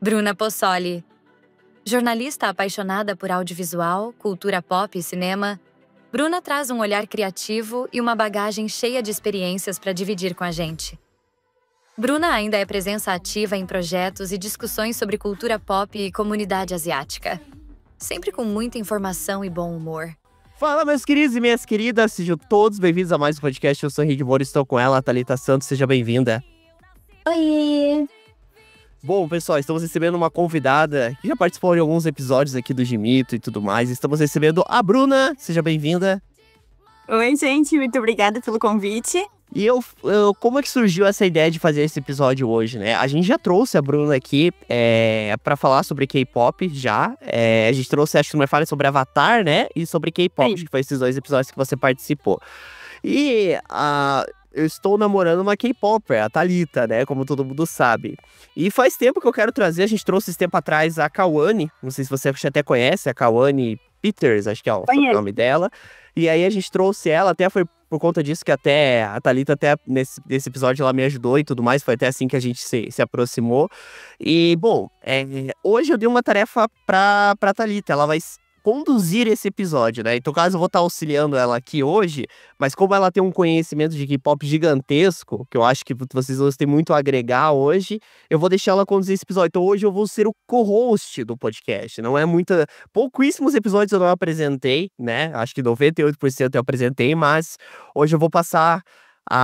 Bruna Possoli. Jornalista apaixonada por audiovisual, cultura pop e cinema, Bruna traz um olhar criativo e uma bagagem cheia de experiências para dividir com a gente. Bruna ainda é presença ativa em projetos e discussões sobre cultura pop e comunidade asiática. Sempre com muita informação e bom humor. Fala, meus queridos e minhas queridas, sejam todos bem-vindos a mais um podcast. Eu sou Henrique Moura e estou com ela, Thalita Santos, seja bem-vinda. Oi! Bom, pessoal, estamos recebendo uma convidada que já participou de alguns episódios aqui do Gimito e tudo mais. Estamos recebendo a Bruna, seja bem-vinda. Oi, gente, muito obrigada pelo convite. E como é que surgiu essa ideia de fazer esse episódio hoje, né? A gente já trouxe a Bruna aqui pra falar sobre K-pop já. A gente trouxe, acho que não é falha, sobre Avatar, né? E sobre K-pop, acho que foi esses dois episódios que você participou. E eu estou namorando uma K-popper, a Thalita, né? Como todo mundo sabe. E faz tempo que eu quero trazer, a gente trouxe esse tempo atrás a Kawane. Não sei se você até conhece, a Kawane Peters, acho que é o nome dela. E aí a gente trouxe ela, até foi por conta disso que até a Thalita, até nesse episódio, ela me ajudou e tudo mais. Foi até assim que a gente se aproximou. E, bom, hoje eu dei uma tarefa pra Thalita. Ela vai conduzir esse episódio, né? Então, caso eu vou estar auxiliando ela aqui hoje, mas como ela tem um conhecimento de K-pop gigantesco, que eu acho que vocês vão ter muito a agregar hoje, eu vou deixar ela conduzir esse episódio. Então, hoje eu vou ser o co-host do podcast. Não é pouquíssimos episódios eu não apresentei, né? Acho que 98% eu apresentei, mas hoje eu vou passar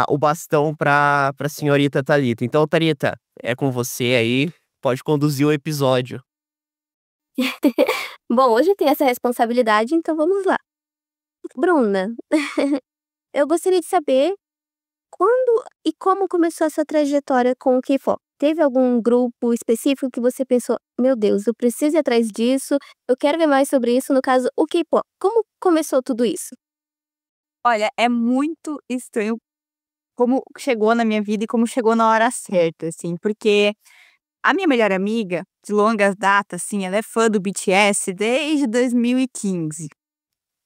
o bastão pra senhorita Thalita. Então, Thalita, é com você aí, pode conduzir o episódio. Bom, hoje tem essa responsabilidade, então vamos lá. Bruna, eu gostaria de saber quando e como começou essa trajetória com o K-pop. Teve algum grupo específico que você pensou, meu Deus, eu preciso ir atrás disso, eu quero ver mais sobre isso, no caso, o K-pop. Como começou tudo isso? Olha, é muito estranho como chegou na minha vida e como chegou na hora certa, assim, porque a minha melhor amiga, de longas datas, assim, ela é fã do BTS desde 2015.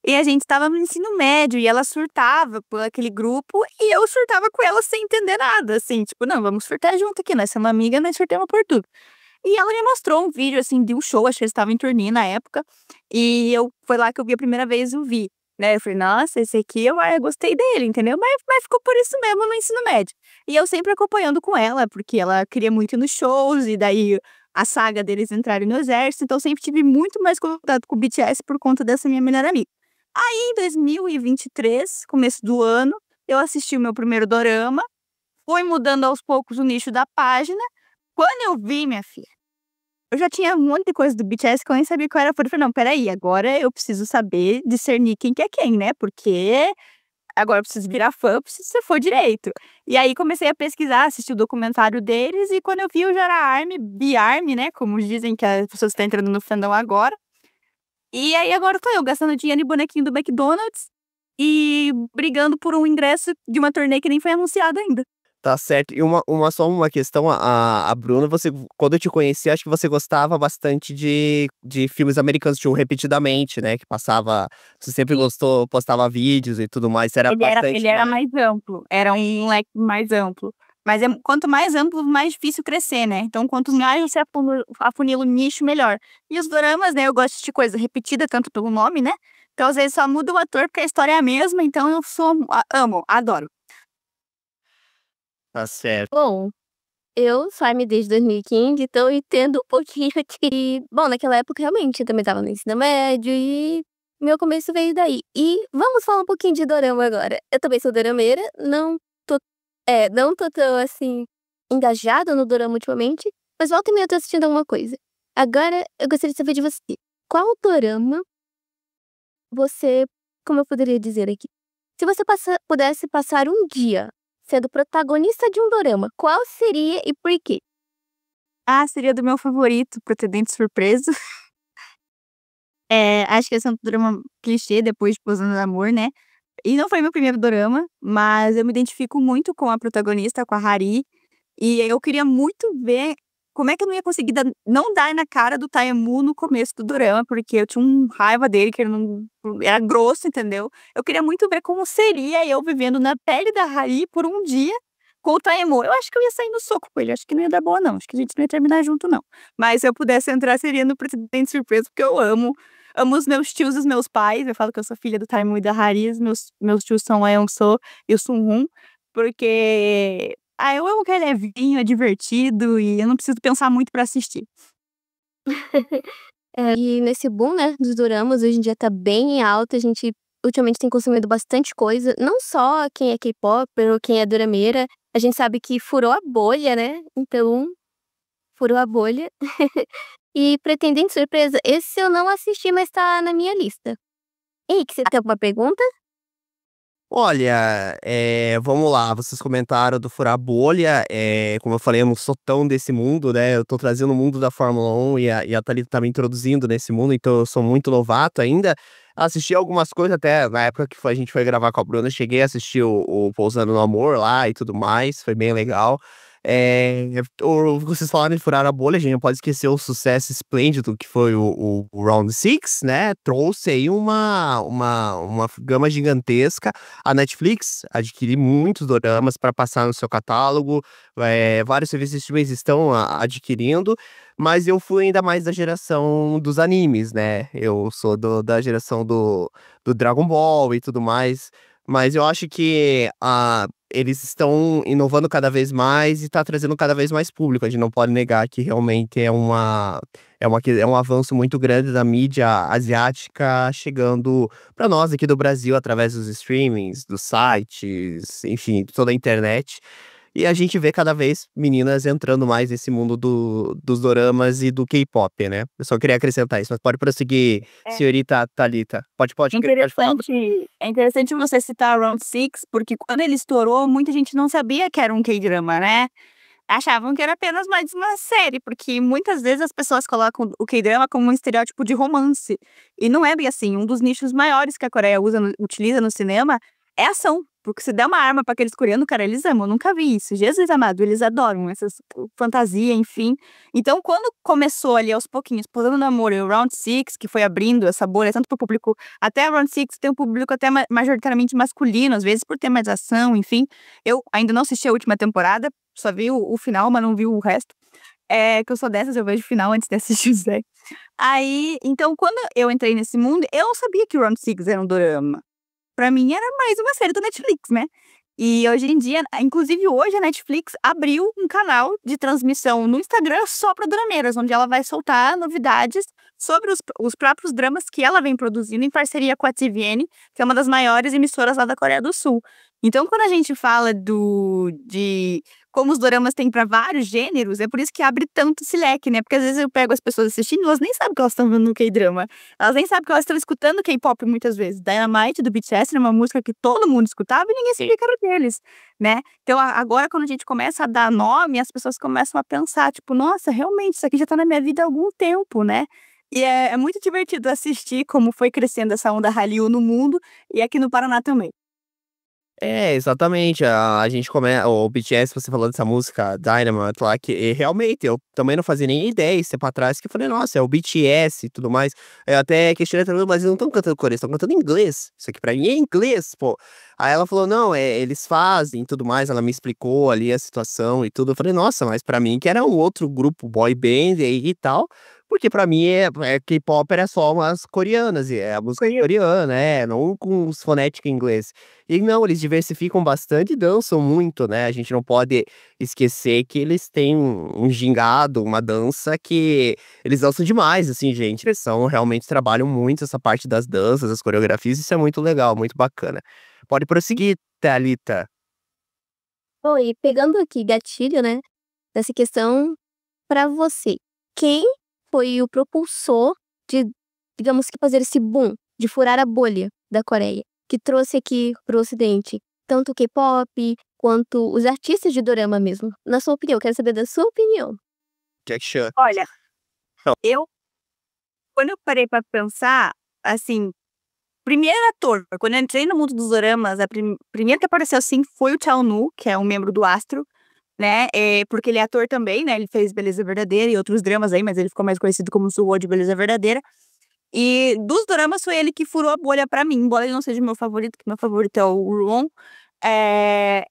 E a gente estava no ensino médio e ela surtava por aquele grupo e eu surtava com ela sem entender nada, assim, tipo, não, vamos surtar junto aqui, nós somos amigas, nós surtamos por tudo. E ela me mostrou um vídeo, assim, de um show, acho que eles estavam em turnê na época, e foi lá que eu vi a primeira vez o Vi, né? Eu falei, nossa, esse aqui eu gostei dele, entendeu? Mas ficou por isso mesmo no ensino médio. E eu sempre acompanhando com ela, porque ela queria muito ir nos shows, e daí a saga deles entrarem no exército, então eu sempre tive muito mais contato com o BTS por conta dessa minha melhor amiga. Aí, em 2023, começo do ano, eu assisti o meu primeiro dorama, fui mudando aos poucos o nicho da página. Quando eu vi, minha filha, eu já tinha um monte de coisa do BTS que eu nem sabia qual era. Eu falei, não, peraí, agora eu preciso saber discernir quem que é quem, né? Porque agora eu preciso virar fã, eu preciso ser fã direito. E aí comecei a pesquisar, assistir o documentário deles, e quando eu vi, eu já era ARMY, B-ARMY, né? Como dizem que as pessoas estão entrando no fandom agora. E aí agora tô eu gastando dinheiro em bonequinho do McDonald's e brigando por um ingresso de uma turnê que nem foi anunciada ainda. Tá certo. E só uma questão, a Bruna, quando eu te conheci, acho que você gostava bastante de filmes americanos, tipo, repetidamente, né? Que passava, você sempre gostou, postava vídeos e tudo mais, Ele era mais amplo, era um leque mais amplo. Mas quanto mais amplo, mais difícil crescer, né? Então, quanto mais você afunila o nicho, melhor. E os doramas, né? Eu gosto de coisa repetida, tanto pelo nome, né? Então, às vezes, só muda o ator, porque a história é a mesma. Então, eu amo, adoro. Tá certo. Bom, eu sou ARMY desde 2015, então eu entendo um pouquinho que... Bom, naquela época, realmente, eu também tava no ensino médio e meu começo veio daí. E vamos falar um pouquinho de dorama agora. Eu também sou dorameira, não tô tão, assim, engajada no dorama ultimamente, mas volta e meia eu tô assistindo alguma coisa. Agora, eu gostaria de saber de você. Qual dorama você, como eu poderia dizer aqui? Se você pudesse passar um dia sendo protagonista de um dorama, qual seria e por quê? Seria do meu favorito, Pretendente Surpresa. Acho que esse é um dorama clichê, depois de Posando no Amor, né? E não foi meu primeiro dorama, mas eu me identifico muito com a protagonista, com a Hari. E eu queria muito ver como é que eu não ia conseguir não dar na cara do Taemu no começo do dorama, porque eu tinha raiva dele, que ele não era grosso, entendeu? Eu queria muito ver como seria eu vivendo na pele da Hari por um dia, com o Taemo, eu acho que eu ia sair no soco com ele. Acho que não ia dar boa, não. Acho que a gente não ia terminar junto, não. Mas se eu pudesse entrar, seria no Presidente Surpresa, porque eu amo. Amo os meus tios e os meus pais. Eu falo que eu sou filha do Taemo e da Haris. Meus tios são o Eun-soo e o Sun-hoon. Porque eu amo que ele é levinho, é divertido e eu não preciso pensar muito pra assistir. E nesse boom, né, dos doramas, hoje em dia tá bem em alta. A gente ultimamente tem consumido bastante coisa. Não só quem é K-popper ou quem é dorameira. A gente sabe que furou a bolha, né? Então, furou a bolha. E Pretendente Surpresa, esse eu não assisti, mas tá na minha lista. Henrique, você tem alguma pergunta? Olha, vamos lá, vocês comentaram do furar bolha, como eu falei, eu não sou tão desse mundo, né, eu tô trazendo o mundo da Fórmula 1 e a Thalita tá me introduzindo nesse mundo, então eu sou muito novato ainda. Assisti algumas coisas até na época que a gente foi gravar com a Bruna, cheguei a assistir o Pousando no Amor lá e tudo mais, foi bem legal. Vocês falaram de furar a bolha, a gente não pode esquecer o sucesso esplêndido que foi o Round Six, né? Trouxe aí uma gama gigantesca. A Netflix adquiriu muitos doramas para passar no seu catálogo, vários serviços de streaming estão adquirindo, mas eu fui ainda mais da geração dos animes, né? Eu sou da geração do Dragon Ball e tudo mais. Mas eu acho que eles estão inovando cada vez mais e tá trazendo cada vez mais público. A gente não pode negar que realmente é um avanço muito grande da mídia asiática chegando para nós aqui do Brasil através dos streamings, dos sites, enfim, toda a internet. E a gente vê cada vez meninas entrando mais nesse mundo dos doramas e do K-pop, né? Eu só queria acrescentar isso, mas pode prosseguir, senhorita Thalita. Pode falar. É interessante você citar Round Six, porque quando ele estourou, muita gente não sabia que era um K-drama, né? Achavam que era apenas mais uma série, porque muitas vezes as pessoas colocam o K-drama como um estereótipo de romance. E não é bem assim. Um dos nichos maiores que a Coreia utiliza no cinema é ação. Porque se der uma arma pra aqueles coreanos, cara, eles amam. Eu nunca vi isso. Jesus amado, eles adoram essas fantasia, enfim. Então, quando começou ali aos pouquinhos, Pousando no Amor e o Round Six, que foi abrindo essa bolha tanto pro público, até a Round Six tem um público até majoritariamente masculino, às vezes por ter mais ação, enfim. Eu ainda não assisti a última temporada, só vi o final, mas não vi o resto. Que eu sou dessas, eu vejo o final antes de assistir o Zé. Aí, então, quando eu entrei nesse mundo, eu não sabia que o Round Six era um dorama. Pra mim era mais uma série do Netflix, né? E hoje em dia, inclusive hoje a Netflix abriu um canal de transmissão no Instagram só para dorameiras, onde ela vai soltar novidades sobre os próprios dramas que ela vem produzindo em parceria com a TVN, que é uma das maiores emissoras lá da Coreia do Sul. Então, quando a gente fala de como os doramas têm para vários gêneros, é por isso que abre tanto esse leque, né? Porque às vezes eu pego as pessoas assistindo, elas nem sabem que elas estão vendo no K-drama. Elas nem sabem que elas estão escutando K-pop muitas vezes. Dynamite, do BTS, era uma música que todo mundo escutava e ninguém sabia que era deles, né? Então, agora quando a gente começa a dar nome, as pessoas começam a pensar, tipo, nossa, realmente, isso aqui já tá na minha vida há algum tempo, né? E é muito divertido assistir como foi crescendo essa onda Hallyu no mundo e aqui no Paraná também. Exatamente. A gente começa. O BTS, você falou dessa música Dynamite lá, que realmente eu também não fazia nem ideia esse tempo atrás, que eu falei, nossa, é o BTS e tudo mais. Eu até questionei, mas eles não estão cantando coreano, estão cantando inglês. Isso aqui pra mim é inglês, pô. Aí ela falou, não, eles fazem e tudo mais. Ela me explicou ali a situação e tudo. Eu falei, nossa, mas pra mim que era um outro grupo boy band e tal. Porque pra mim K-pop era só umas coreanas, e é a música coreana, não com os fonéticos em inglês. E não, eles diversificam bastante e dançam muito, né? A gente não pode esquecer que eles têm um gingado, uma dança que eles dançam demais, assim, gente. Eles realmente trabalham muito essa parte das danças, das coreografias, isso é muito legal, muito bacana. Pode prosseguir, Thalita. Oi, pegando aqui gatilho, né, dessa questão, pra você, quem foi o propulsor de, digamos que fazer esse boom, de furar a bolha da Coreia, que trouxe aqui pro Ocidente tanto o K-pop quanto os artistas de dorama mesmo? Na sua opinião, quero saber da sua opinião. Jack Chan. Olha, quando eu parei pra pensar, assim, primeiro ator, quando eu entrei no mundo dos doramas, a primeira que apareceu assim foi o Chao-nu, que é um membro do Astro, né? Porque ele é ator também, né? Ele fez Beleza Verdadeira e outros dramas aí, mas ele ficou mais conhecido como Suho de Beleza Verdadeira. E dos doramas foi ele que furou a bolha pra mim, embora ele não seja meu favorito, que meu favorito é o Ruon.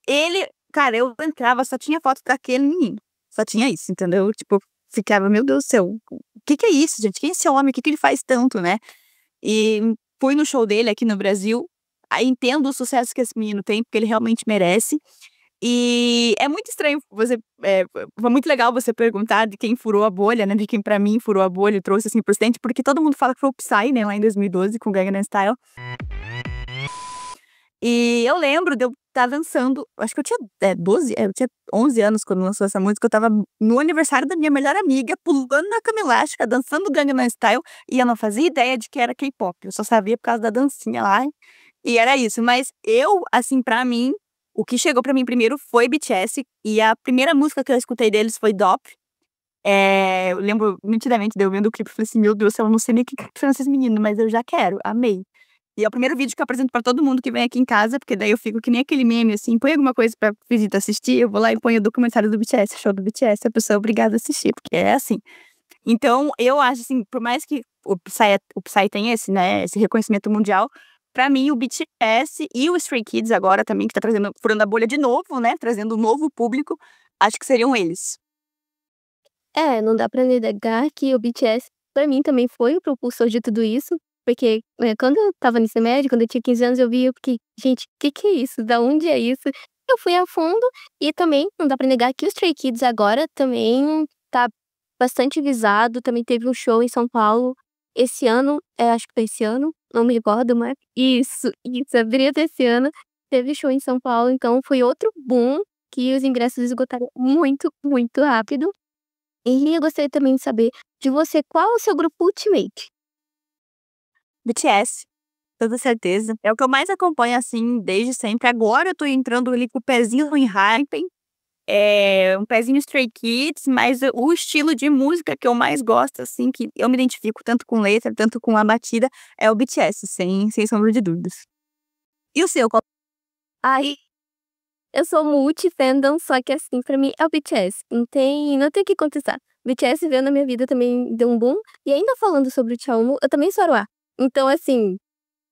Ele cara, eu entrava, só tinha foto daquele menino. Só tinha isso, entendeu? Tipo, ficava, meu Deus do céu, o que é isso, gente? Quem é esse homem? O que ele faz tanto, né? E fui no show dele aqui no Brasil. Aí entendo o sucesso que esse menino tem, porque ele realmente merece. E é muito estranho foi muito legal você perguntar de quem furou a bolha, né? De quem pra mim furou a bolha e trouxe assim pro ocidente, porque todo mundo fala que foi o Psy, né? Lá em 2012 com o Gangnam Style. E eu lembro de eu estar dançando, acho que eu tinha 12, eu tinha 11 anos quando lançou essa música, eu tava no aniversário da minha melhor amiga, pulando na cama elástica, dançando Gangnam Style, e eu não fazia ideia de que era K-pop, eu só sabia por causa da dancinha lá, e era isso. Mas eu, assim, pra mim, o que chegou pra mim primeiro foi BTS, e a primeira música que eu escutei deles foi Dope. Eu lembro nitidamente de eu vendo o clipe e falei assim, meu Deus do céu, eu não sei nem o que são esses meninos, mas eu já quero, amei. E é o primeiro vídeo que eu apresento pra todo mundo que vem aqui em casa, porque daí eu fico que nem aquele meme, assim, põe alguma coisa pra visita assistir, eu vou lá e ponho o documentário do BTS, show do BTS, a pessoa é obrigada a assistir, porque é assim. Então, eu acho, assim, por mais que o Psy tenha esse, né, esse reconhecimento mundial, pra mim, o BTS e o Stray Kids agora também, que tá furando a bolha de novo, né, trazendo um novo público, acho que seriam eles. Não dá pra negar que o BTS, pra mim, também foi o propulsor de tudo isso, porque, quando eu estava no ensino médio, quando eu tinha 15 anos, eu vi, eu fiquei: "Gente, que é isso? Da onde é isso?". Eu fui a fundo e também não dá pra negar que o Stray Kids agora também tá bastante visado, também teve um show em São Paulo esse ano, acho que foi esse ano, não me recordo, mas isso, abril desse ano, teve show em São Paulo, então foi outro boom que os ingressos esgotaram muito, muito rápido. E eu gostaria também de saber de você, qual é o seu grupo ultimate? BTS, toda certeza. É o que eu mais acompanho, assim, desde sempre. Agora eu tô entrando ali com o pezinho em Hypen, um pezinho Stray Kids, mas o estilo de música que eu mais gosto, assim, que eu me identifico tanto com letra, tanto com a batida, é o BTS, sem sombra de dúvidas. E o seu, qual? Ai, eu sou multi-fandom, só que assim, pra mim é o BTS, não tem o que contestar. BTS veio na minha vida também, deu um boom, e ainda falando sobre o Chaehoung, eu também sou Aruá. Então assim,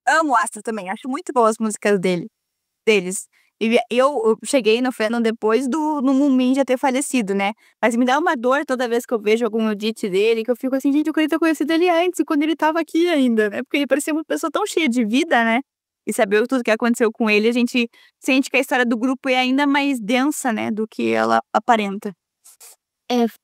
Amo o Astra também, acho muito boas as músicas deles. E eu cheguei no fandom depois do Moonbin já ter falecido, né? Mas me dá uma dor toda vez que eu vejo algum edit dele, que eu fico assim, gente, eu queria ter conhecido ele antes, quando ele tava aqui ainda, né? Porque ele parecia uma pessoa tão cheia de vida, né? E saber tudo que aconteceu com ele, a gente sente que a história do grupo é ainda mais densa, né? Do que ela aparenta.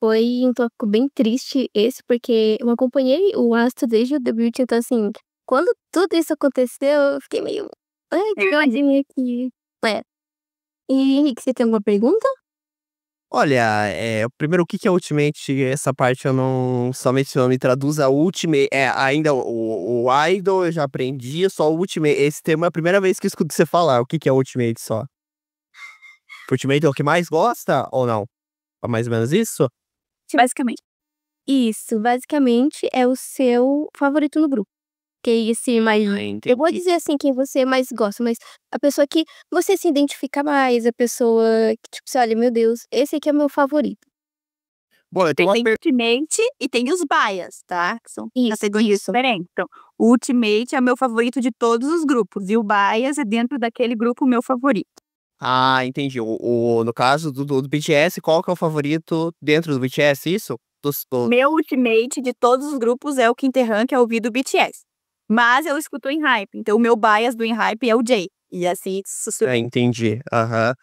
foi um tópico bem triste esse, porque eu acompanhei o Astro desde o debut, então assim, quando tudo isso aconteceu, eu fiquei meio: "Ai, que ódio aqui". É. E Henrique, você tem alguma pergunta? Olha, primeiro, o que que é Ultimate? Essa parte eu não somente não me traduza. Ultimate, ainda o Idol eu já aprendi, só o Ultimate. Esse termo é a primeira vez que eu escuto você falar. O que que é Ultimate só? Ultimate é o que mais gosta ou não? É mais ou menos isso? Basicamente. Isso, basicamente é o seu favorito no grupo. Que é esse mais, eu vou Entendi. dizer assim, quem você mais gosta, mas a pessoa que você se identifica mais, a pessoa que, tipo, você olha: "Meu Deus, esse aqui é o meu favorito". Bom, eu tenho uma Tem Ultimate e tem os Bias, tá? Que são Isso, categorias isso. diferentes. Então, o Ultimate é o meu favorito de todos os grupos, e o Bias é dentro daquele grupo o meu favorito. Entendi. No caso do BTS, qual que é o favorito dentro do BTS, isso? Meu Ultimate de todos os grupos é o Quinterran, que é ouvir do BTS. Mas eu escuto o Enhype, então o meu Bias do Enhype é o Jay. E assim, Entendi. Aham.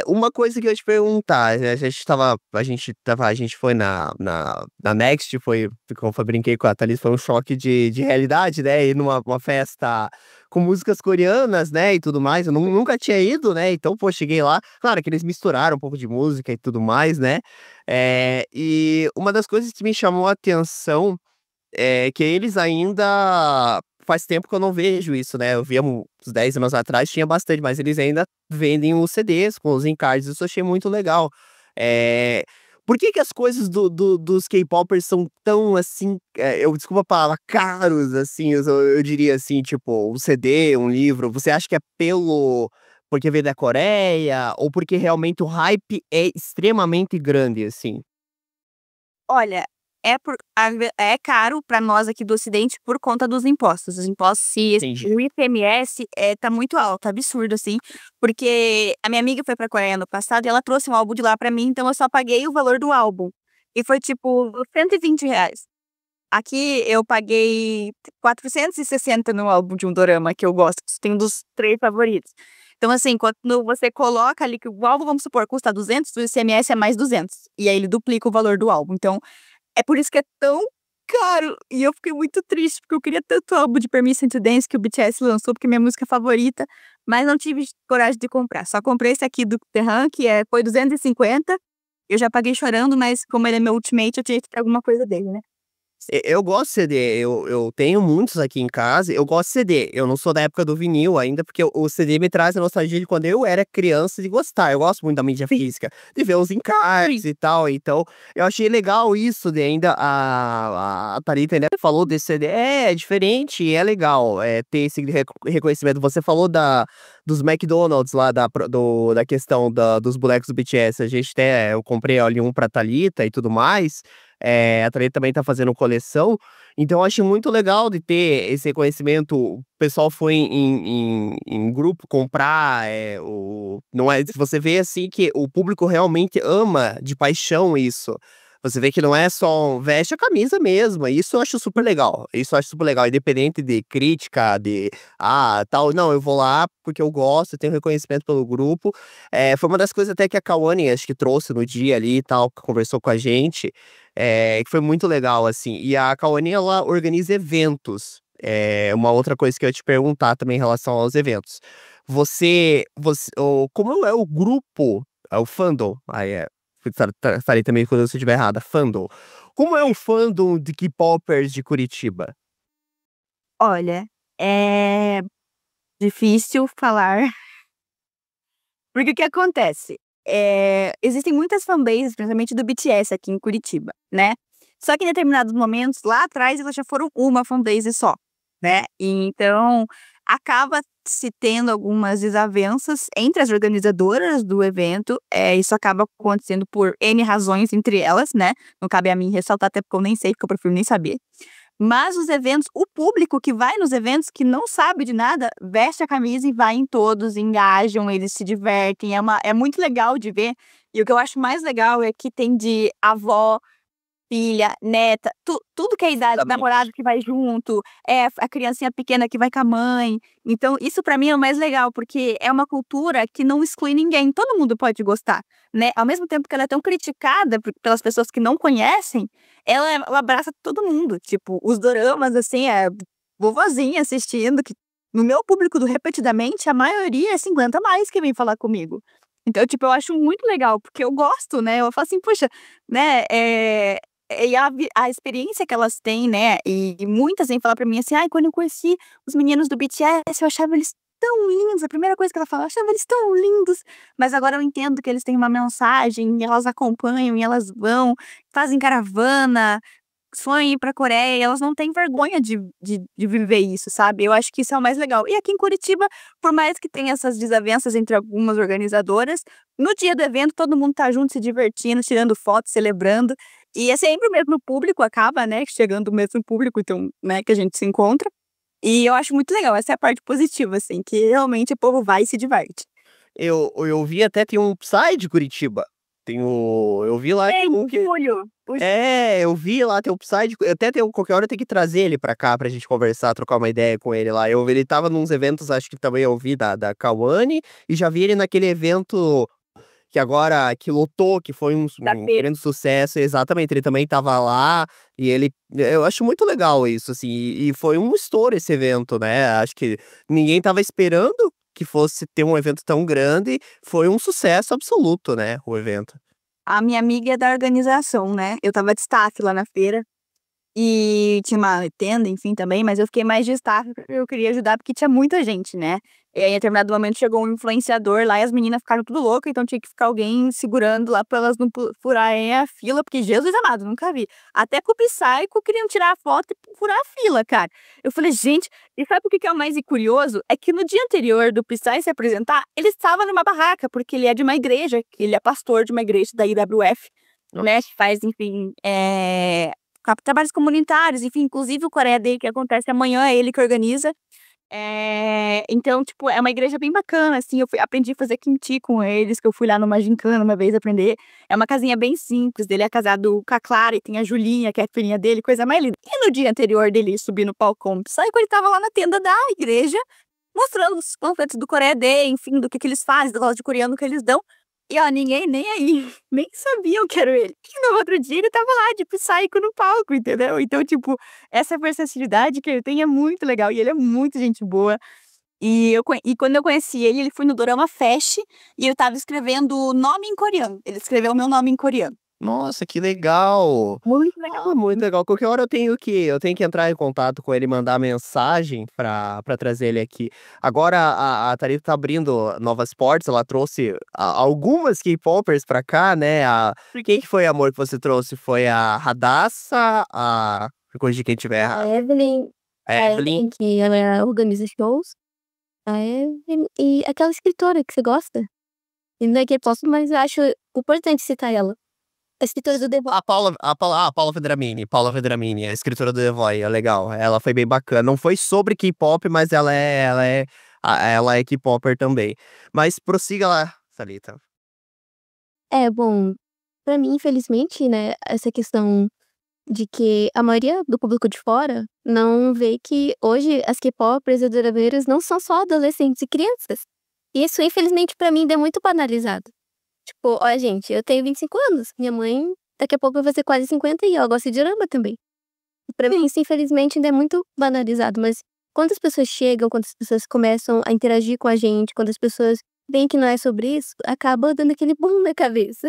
Uma coisa que eu ia te perguntar, a gente foi na Next, como eu brinquei com a Thalys, foi um choque de realidade, né, ir numa uma festa com músicas coreanas, né, e tudo mais, eu nunca tinha ido, né, então, pô, cheguei lá, claro que eles misturaram um pouco de música e tudo mais, né, e uma das coisas que me chamou a atenção que eles ainda faz tempo que eu não vejo isso, né, eu via uns 10 anos atrás, tinha bastante, mas eles ainda vendem os CDs com os encartes, isso eu achei muito legal. Por que que as coisas dos K-popers são tão, assim, desculpa a palavra, caros, assim, eu diria assim, tipo, um CD, um livro, você acha que é porque veio da Coreia, ou porque realmente o hype é extremamente grande, assim? olha, é caro para nós aqui do Ocidente por conta dos impostos. Os impostos, Entendi. o ICMS tá muito alto, absurdo, assim. Porque a minha amiga foi pra Coreia ano passado e ela trouxe um álbum de lá pra mim, então eu só paguei o valor do álbum. E foi tipo R$ 120. Aqui eu paguei 460 no álbum de um dorama que eu gosto, tem um dos 3 favoritos. Então, assim, quando você coloca ali que o álbum, vamos supor, custa 200, o ICMS é mais 200. E aí ele duplica o valor do álbum. Então, é por isso que é tão caro. E eu fiquei muito triste, porque eu queria tanto o álbum de Permission to Dance que o BTS lançou, porque é minha música favorita, mas não tive coragem de comprar. Só comprei esse aqui do Terran, que foi 250. Eu já paguei chorando, mas como ele é meu ultimate, eu tinha que ter alguma coisa dele, né? Eu gosto de CD, eu tenho muitos aqui em casa, eu gosto de CD, eu não sou da época do vinil ainda, porque o CD me traz a nostalgia de quando eu era criança de gostar, eu gosto muito da mídia física, de ver os encartes e tal, então eu achei legal isso, de ainda a Thalita, né, falou desse CD, é diferente, é legal, ter esse reconhecimento, você falou dos McDonald's lá, da questão dos bonecos do BTS, eu comprei ali um pra Thalita e tudo mais. A Thalita também tá fazendo coleção, então eu acho muito legal de ter esse reconhecimento. O pessoal foi em grupo comprar, não é, você vê assim que o público realmente ama de paixão isso. Você vê que não é só veste a camisa mesmo, isso eu acho super legal. Isso eu acho super legal, independente de crítica, tal. Não, eu vou lá porque eu gosto, tenho reconhecimento pelo grupo. Foi uma das coisas até que a Kawane, acho que trouxe no dia ali e tal, que conversou com a gente, que foi muito legal, assim. E a Kawane, ela organiza eventos. Uma outra coisa que eu ia te perguntar também em relação aos eventos. Como é o grupo, o fandom? Estarei também quando eu estiver errada. Fandom. Como é um fandom de K-popers de Curitiba? Olha, é difícil falar, porque o que acontece? Existem muitas fanbases, principalmente do BTS aqui em Curitiba, né? Só que em determinados momentos, lá atrás, elas já foram uma fanbase só, né? E então, acaba se tendo algumas desavenças entre as organizadoras do evento. Isso acaba acontecendo por N razões entre elas, né? Não cabe a mim ressaltar, até porque eu nem sei, porque eu prefiro nem saber. Mas os eventos, o público que vai nos eventos, que não sabe de nada, veste a camisa e vai em todos, engajam, eles se divertem, é muito legal de ver. E o que eu acho mais legal é que tem de avó, filha, neta, tudo que é idade, Exatamente. namorado que vai junto, a criancinha pequena que vai com a mãe. Então, isso pra mim é o mais legal, porque é uma cultura que não exclui ninguém, todo mundo pode gostar, né? Ao mesmo tempo que ela é tão criticada pelas pessoas que não conhecem, ela abraça todo mundo. Tipo, os doramas, assim, vovozinha assistindo, que no meu público do Repetidamente, a maioria é 50 a mais que vem falar comigo. Então, tipo, eu acho muito legal, porque eu gosto, né? Eu falo assim, poxa, né? E a experiência que elas têm, né? E muitas vêm falar pra mim assim, ai, quando eu conheci os meninos do BTS, eu achava eles tão lindos. A primeira coisa que ela fala, eu achava eles tão lindos. Mas agora eu entendo que eles têm uma mensagem, e elas acompanham, e elas vão, fazem caravana, sonham em ir pra Coreia, e elas não têm vergonha de viver isso, sabe? Eu acho que isso é o mais legal. E aqui em Curitiba, por mais que tenha essas desavenças entre algumas organizadoras, no dia do evento todo mundo tá junto, se divertindo, tirando fotos, celebrando. E é sempre o mesmo público, acaba, né, chegando o mesmo público, então, né, que a gente se encontra. E eu acho muito legal, essa é a parte positiva, assim, que realmente o povo vai e se diverte. Eu vi até tem um Psy de Curitiba. Eu vi lá Em que julho. eu vi lá, tem o Psy até qualquer hora eu tenho que trazer ele pra cá, pra gente conversar, trocar uma ideia com ele lá. Ele tava nos eventos, acho que também eu vi da Kawane, e já vi ele naquele evento que agora, que lotou, que foi um Da feira. grande sucesso, exatamente, ele também tava lá, e eu acho muito legal isso, assim, e foi um estouro esse evento, né, acho que ninguém tava esperando que fosse ter um evento tão grande, foi um sucesso absoluto, né, o evento. A minha amiga é da organização, né? Eu tava de staff lá na feira. E tinha uma tenda, enfim, também, mas eu fiquei mais de staff porque eu queria ajudar, porque tinha muita gente, né? E aí, em determinado momento, chegou um influenciador lá e as meninas ficaram tudo loucas, então tinha que ficar alguém segurando lá pra elas não furarem a fila, porque Jesus amado, nunca vi. Até com o Psycho queriam tirar a foto e furar a fila, cara. Eu falei, gente, e sabe o que é o mais curioso? É que no dia anterior do Psy se apresentar, ele estava numa barraca, porque ele é de uma igreja, ele é pastor de uma igreja da IWF, né? Que faz, enfim, trabalhos comunitários, enfim, inclusive o Coreia Day, que acontece amanhã, é ele que organiza. Então, tipo, é uma igreja bem bacana, assim, aprendi a fazer kimchi com eles, que eu fui lá numa gincana uma vez aprender. É uma casinha bem simples, ele é casado com a Clara e tem a Julinha, que é a filhinha dele, coisa mais linda. E no dia anterior dele subir no palco, saiu quando ele tava lá na tenda da igreja, mostrando os panfletos do Coreia Day, enfim, do que eles fazem, do gosto de coreano que eles dão. E ó, ninguém nem aí, nem sabiam que era ele. E no outro dia ele tava lá, de psycho no palco, entendeu? Então, tipo, essa versatilidade que ele tem é muito legal. E ele é muito gente boa. E quando eu conheci ele, ele foi no Dorama Fest e eu tava escrevendo o nome em coreano. Ele escreveu o meu nome em coreano. Nossa, que legal! Muito legal. Muito legal. Qualquer hora eu tenho que entrar em contato com ele, mandar mensagem pra trazer ele aqui. Agora a Thalita tá abrindo novas portas, ela trouxe algumas K-popers pra cá, né? Quem que foi, amor, que você trouxe? Foi a Radassa, corrigir quem tiver A errado. Evelyn, A Evelyn. que ela organiza shows. A Evelyn e aquela escritora que você gosta. E não é K-pop, mas eu acho importante citar ela. A escritora do The Voice. Paula Vedramini, a escritora do The Voice, é legal. Ela foi bem bacana. Não foi sobre K-pop, mas ela é K-popper também. Mas prossiga lá, Thalita. Bom, pra mim, infelizmente, né, essa questão de que a maioria do público de fora não vê que hoje as K-popers e dorameiras não são só adolescentes e crianças. E isso, infelizmente, pra mim, ainda é muito banalizado. Tipo, olha, gente, eu tenho 25 anos. Minha mãe, daqui a pouco, vai fazer quase 50 e ela gosta de drama também. Pra mim, isso, infelizmente, ainda é muito banalizado. Mas quando as pessoas chegam, quando as pessoas começam a interagir com a gente, quando as pessoas veem que não é sobre isso, acaba dando aquele boom na cabeça.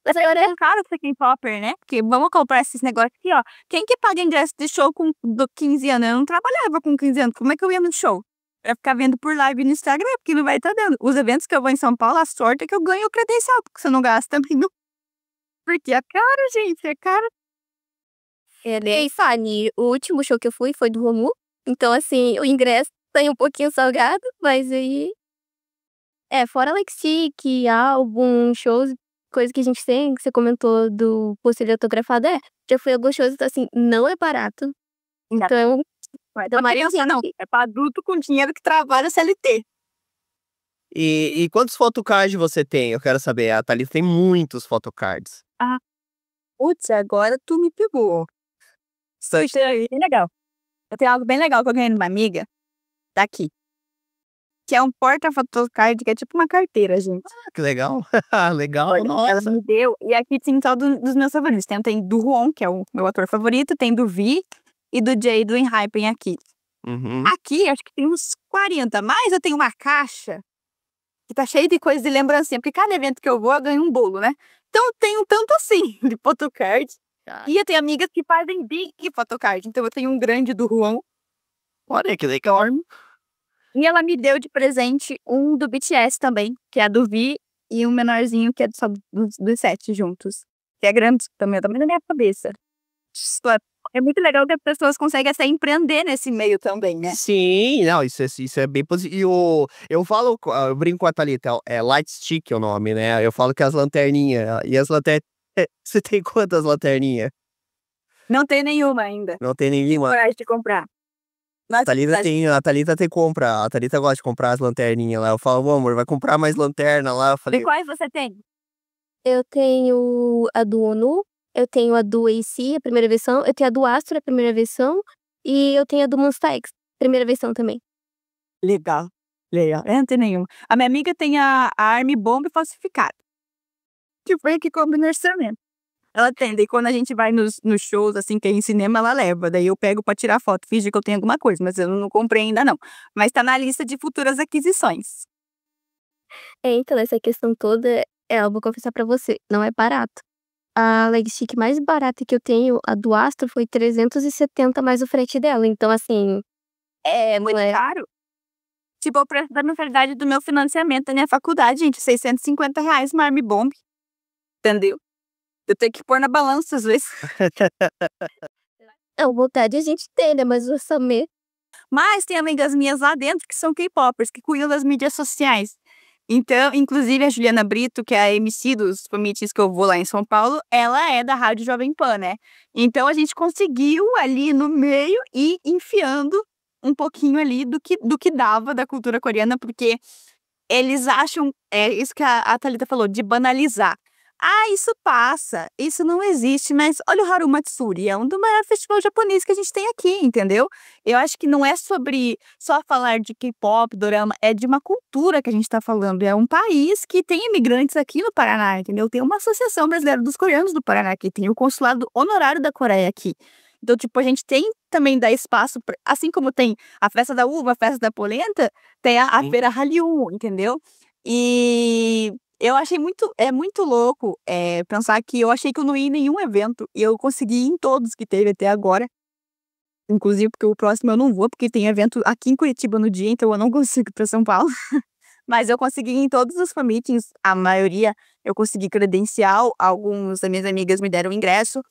Mas agora é caro ser K-popper, né? Porque vamos comprar esses negócios aqui, ó. Quem que paga ingresso de show com 15 anos? Eu não trabalhava com 15 anos. Como é que eu ia no show? Eu ia ficar vendo por live no Instagram, porque não vai estar dando. Os eventos que eu vou em São Paulo, a sorte é que eu ganho o credencial, porque você não gasta também, não. Porque é caro, gente, é caro. E Fanny, o último show que eu fui foi do Romu. Então, assim, o ingresso tem um pouquinho salgado, mas aí... fora Lexic, álbum, shows, coisa que a gente tem, que você comentou do pôster autografado, já fui a alguns shows, então, assim, não é barato. Então, Não é pra criança, não. É pra adulto com dinheiro que trabalha CLT. E quantos photocards você tem? Eu quero saber. A Thalita tem muitos photocards. Putz, agora tu me pegou. Isso é bem legal. Eu tenho algo bem legal que eu ganhei de uma amiga daqui. Que é um porta-photocard, que é tipo uma carteira, gente. Que legal. Legal, Olha, ela nossa. me deu. E aqui tem só dos meus favoritos. Tem do Ruon, que é o meu ator favorito. Tem do Vi e do Jay do Enhypen aqui. Uhum. Aqui, acho que tem uns 40. Mas eu tenho uma caixa que tá cheia de coisas de lembrancinha. Porque cada evento que eu vou, eu ganho um bolo, né? Então eu tenho tanto assim de photocard. E eu tenho amigas que fazem big photocard. Então eu tenho um grande do Ruon. Olha que legal. E ela me deu de presente um do BTS também, que é a do Vi, e um menorzinho que é só dos 7 juntos. Que é grande também, na minha cabeça. É muito legal que as pessoas conseguem até empreender nesse meio também, né? Sim, não, isso é bem positivo. Eu brinco com a Thalita, é Light Stick o nome, né? Eu falo que as lanterninhas, e as lanterninhas, você tem quantas lanterninhas? Não tem nenhuma ainda. Não tem nenhuma. Coragem de comprar. A Thalita compra, a Thalita gosta de comprar as lanterninhas lá. Eu falo, amor, vai comprar mais lanterna lá. Eu falei, E quais você tem? Eu tenho a do ONU, eu tenho a do AC, a primeira versão, eu tenho a do Astro, a primeira versão, e eu tenho a do Monsta X, primeira versão também. Legal. Eu não tenho nenhuma. A minha amiga tem a Army Bomb falsificada. Que foi que compra no orçamento. Ela tem, daí quando a gente vai nos shows, assim, que é em cinema, ela leva. Daí eu pego pra tirar foto, finge que eu tenho alguma coisa, mas eu não comprei ainda não. Mas tá na lista de futuras aquisições. Então, essa questão toda, eu vou confessar pra você, não é barato. A leg stick mais barata que eu tenho, a do Astro, foi 370 mais o frete dela. Então, assim, Muito caro. Tipo, o preço da mensalidade do meu financiamento da minha faculdade, gente, R$650 uma Army Bomb. Entendeu? Eu tenho que pôr na balança às vezes. vontade a gente tem, né? Mas o orçamento... Mas tem amigas minhas lá dentro que são K-popers, que cuidam das mídias sociais. Então, inclusive a Juliana Brito, que é a MC dos Famílias que eu vou lá em São Paulo, ela é da Rádio Jovem Pan, né? Então a gente conseguiu ali no meio ir enfiando um pouquinho ali do que dava da cultura coreana, porque eles acham, é isso que a Thalita falou, de banalizar. Ah, isso passa, isso não existe, mas olha o Haru Matsuri, é um do maior festival japonês que a gente tem aqui, entendeu? Eu acho que não é sobre só falar de K-pop, dorama, é de uma cultura que a gente tá falando. É um país que tem imigrantes aqui no Paraná, entendeu? Tem uma Associação Brasileira dos Coreanos do Paraná aqui, tem o Consulado Honorário da Coreia aqui. Então, tipo, a gente tem também dar espaço, assim como tem a festa da uva, a festa da polenta, tem a Sim. feira Hallyu, entendeu? E eu achei muito louco pensar que eu achei que eu não ia em nenhum evento e eu consegui ir em todos que teve até agora. Inclusive, porque o próximo eu não vou, porque tem evento aqui em Curitiba no dia, então eu não consigo ir pra São Paulo. Mas eu consegui ir em todos os fan-meetings, a maioria eu consegui credencial, alguns das minhas amigas me deram ingresso.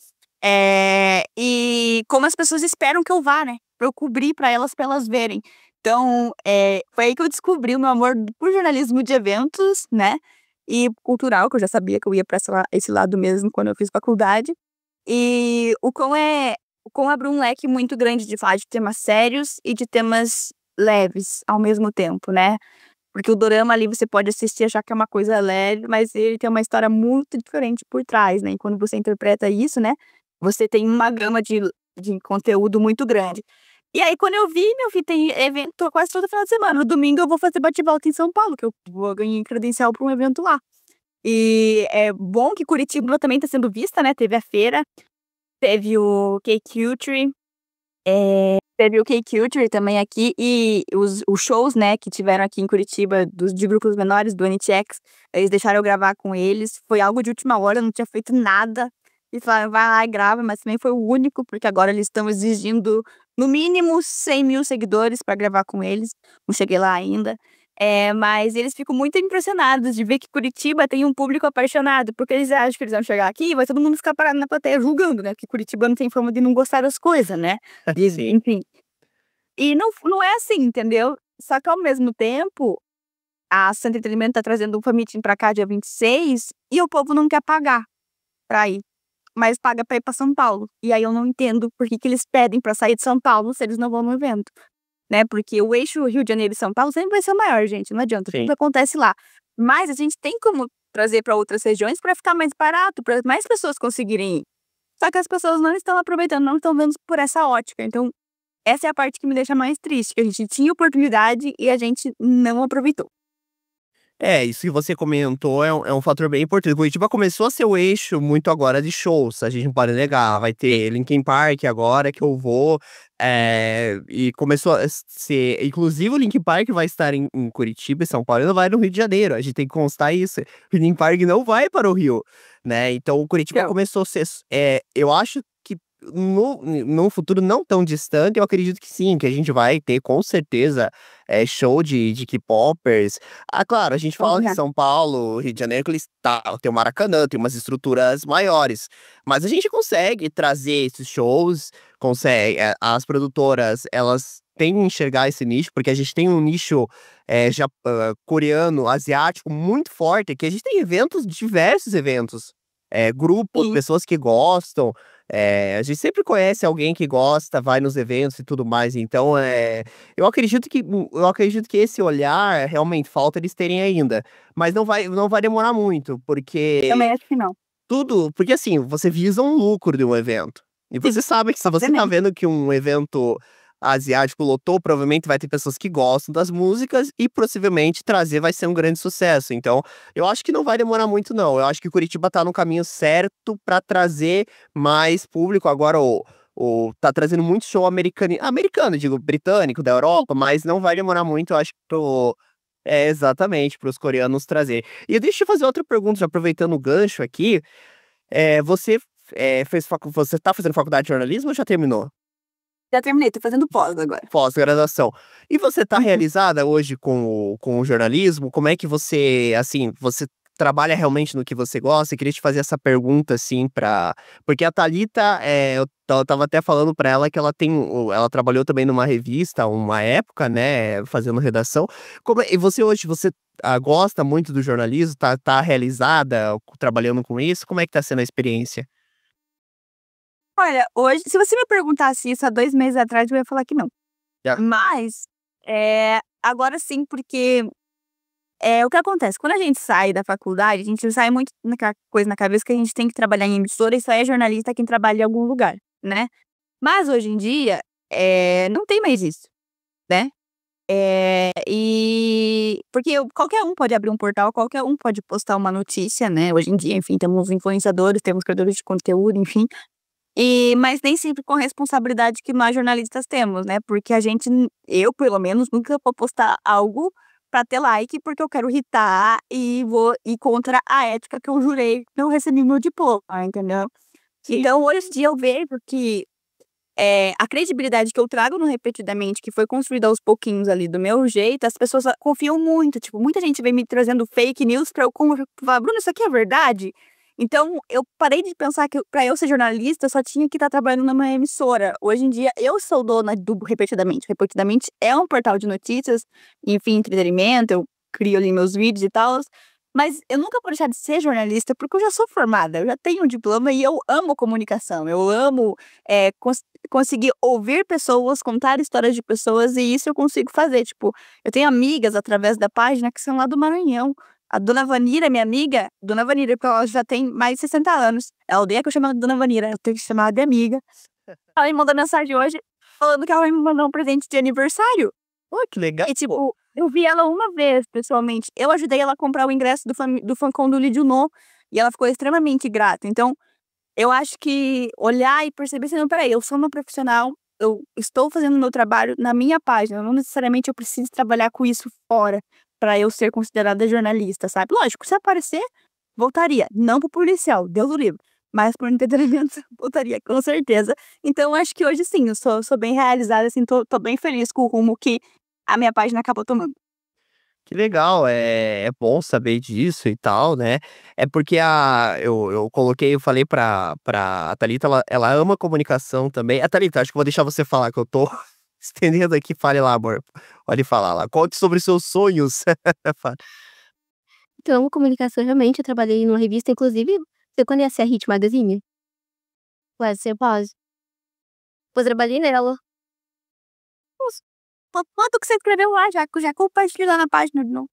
E como as pessoas esperam que eu vá, né? Pra eu cobrir pra elas verem. Então, foi aí que eu descobri o meu amor por jornalismo de eventos, né? E cultural, que eu já sabia que eu ia pra esse lado mesmo quando eu fiz faculdade. E o quão abre um leque muito grande de falar de temas sérios e de temas leves ao mesmo tempo, né? Porque o dorama ali você pode assistir e achar que é uma coisa leve, mas ele tem uma história muito diferente por trás, né? E quando você interpreta isso, né? Você tem uma gama de conteúdo muito grande. E aí, quando eu vi, meu filho, tem evento quase todo final de semana. No domingo eu vou fazer bate-volta em São Paulo, que eu vou ganhar credencial para um evento lá. E é bom que Curitiba também está sendo vista, né? Teve a feira, teve o K-Culture, teve o K-Culture também aqui, e os shows, né, que tiveram aqui em Curitiba, de grupos menores, do NTX, eles deixaram eu gravar com eles. Foi algo de última hora, eu não tinha feito nada. E falaram, vai lá e grava, mas também foi o único, porque agora eles estão exigindo, no mínimo, 100 mil seguidores para gravar com eles. Não cheguei lá ainda. Mas eles ficam muito impressionados de ver que Curitiba tem um público apaixonado, porque eles acham que eles vão chegar aqui e vai todo mundo ficar parado na plateia julgando, né? Porque Curitiba não tem forma de não gostar das coisas, né? Sim. Enfim. E não é assim, entendeu? Só que ao mesmo tempo, a Santa Entretenimento tá trazendo um fan-meeting pra cá dia 26 e o povo não quer pagar pra ir, mas paga pra ir pra São Paulo. E aí eu não entendo por que eles pedem pra sair de São Paulo se eles não vão no evento, né? Porque o eixo Rio de Janeiro e São Paulo sempre vai ser o maior, gente, não adianta, Sim. tudo acontece lá. Mas a gente tem como trazer pra outras regiões pra ficar mais barato, pra mais pessoas conseguirem ir. Só que as pessoas não estão aproveitando, não estão vendo por essa ótica. Então, essa é a parte que me deixa mais triste, que a gente tinha oportunidade e a gente não aproveitou. Isso que você comentou é um fator bem importante. Curitiba começou a ser o eixo muito agora de shows, a gente não pode negar. Vai ter Linkin Park agora que eu vou, e começou a ser. Inclusive, o Linkin Park vai estar em Curitiba e São Paulo e não vai no Rio de Janeiro. A gente tem que constar isso. O Linkin Park não vai para o Rio, né? Então, o Curitiba Então. começou a ser. Eu acho que num futuro não tão distante, eu acredito que sim, que a gente vai ter com certeza show de K-popers. Ah, claro, a gente fala que Uhum. São Paulo, Rio de Janeiro, que eles tem o Maracanã, tem umas estruturas maiores. Mas a gente consegue trazer esses shows, consegue. As produtoras, elas têm que enxergar esse nicho, porque a gente tem um nicho coreano, asiático muito forte, que a gente tem eventos, diversos eventos. Grupos, Sim. pessoas que gostam. A gente sempre conhece alguém que gosta, vai nos eventos e tudo mais. Então, eu acredito que esse olhar realmente falta eles terem ainda. Mas não vai demorar muito, porque Também acho que não. porque assim, você visa um lucro de um evento. E você sabe que se você tá obviamente. vendo que um evento asiático lotou, provavelmente vai ter pessoas que gostam das músicas e possivelmente trazer vai ser um grande sucesso. Então, eu acho que não vai demorar muito, não. Eu acho que Curitiba tá no caminho certo pra trazer mais público. Agora, tá trazendo muito show americano, digo, britânico, da Europa, mas não vai demorar muito, eu acho, exatamente, pros coreanos trazer. E deixa eu fazer outra pergunta, já aproveitando o gancho aqui. Você você tá fazendo faculdade de jornalismo ou já terminou? Já terminei, tô fazendo pós agora. Pós-graduação. E você tá Uhum. realizada hoje com o jornalismo? Como é que você, assim, você trabalha realmente no que você gosta? Eu queria te fazer essa pergunta, assim, porque a Thalita, eu tava até falando pra ela que ela trabalhou também numa revista, uma época, né, fazendo redação. E você hoje, gosta muito do jornalismo? Tá realizada trabalhando com isso? Como é que tá sendo a experiência? Olha, hoje, se você me perguntasse isso há 2 meses atrás, eu ia falar que não. Já. Mas, agora sim, porque o que acontece, quando a gente sai da faculdade, a gente sai muito naquela coisa na cabeça que a gente tem que trabalhar em emissora e só é jornalista quem trabalha em algum lugar, né. Mas hoje em dia, não tem mais isso, né. Porque qualquer um pode abrir um portal, qualquer um pode postar uma notícia, né, hoje em dia, enfim, temos influenciadores, temos criadores de conteúdo, enfim. Mas nem sempre com a responsabilidade que nós jornalistas temos, né, porque eu pelo menos nunca vou postar algo pra ter like, porque eu quero irritar e vou ir contra a ética que eu jurei quando eu recebi meu diploma, entendeu. Então hoje em dia eu vejo que, a credibilidade que eu trago no Repetidamente, que foi construída aos pouquinhos ali do meu jeito, as pessoas confiam muito, tipo, muita gente vem me trazendo fake news pra eu falar: "Bruna, isso aqui é verdade?". Então, eu parei de pensar que pra eu ser jornalista, eu só tinha que estar trabalhando numa emissora. Hoje em dia, eu sou dona do Repetidamente. Repetidamente é um portal de notícias, enfim, entretenimento, eu crio ali meus vídeos e tals, mas eu nunca vou deixar de ser jornalista, porque eu já sou formada, eu já tenho um diploma e eu amo comunicação, eu amo, conseguir ouvir pessoas, contar histórias de pessoas, e isso eu consigo fazer. Tipo, eu tenho amigas através da página que são lá do Maranhão. A Dona Vanira, minha amiga, Dona Vanira, porque ela já tem mais de 60 anos. Ela odeia que eu chame ela de Dona Vanira, eu tenho que chamar ela de amiga. Ela me mandou mensagem hoje falando que ela vai me mandar um presente de aniversário. Olha, que legal. E, tipo, eu vi ela uma vez pessoalmente. Eu ajudei ela a comprar o ingresso do Fancon do Lídio No, e ela ficou extremamente grata. Então, eu acho que olhar e perceber assim: "Não, espera aí, eu sou uma profissional, eu estou fazendo o meu trabalho na minha página, não necessariamente eu preciso trabalhar com isso fora, pra eu ser considerada jornalista", sabe. Lógico, se aparecer, voltaria, não pro policial, Deus o livre, mas pro entretenimento voltaria, com certeza. Então eu acho que hoje sim, eu sou bem realizada, assim, tô bem feliz com o rumo que a minha página acabou tomando. Que legal, é bom saber disso e tal, né. É porque eu falei pra Thalita, ela ama comunicação também. Thalita, acho que eu vou deixar você falar, que eu tô estendendo aqui. Fale lá, amor. Pode falar lá. Conte sobre os seus sonhos. Fale. Então, amo comunicação, realmente, eu trabalhei numa revista, inclusive, você conhece a Hit Magazine? Ué, você pode. Pois trabalhei nela. Quanto que você escreveu lá, já compartilha lá na página de novo.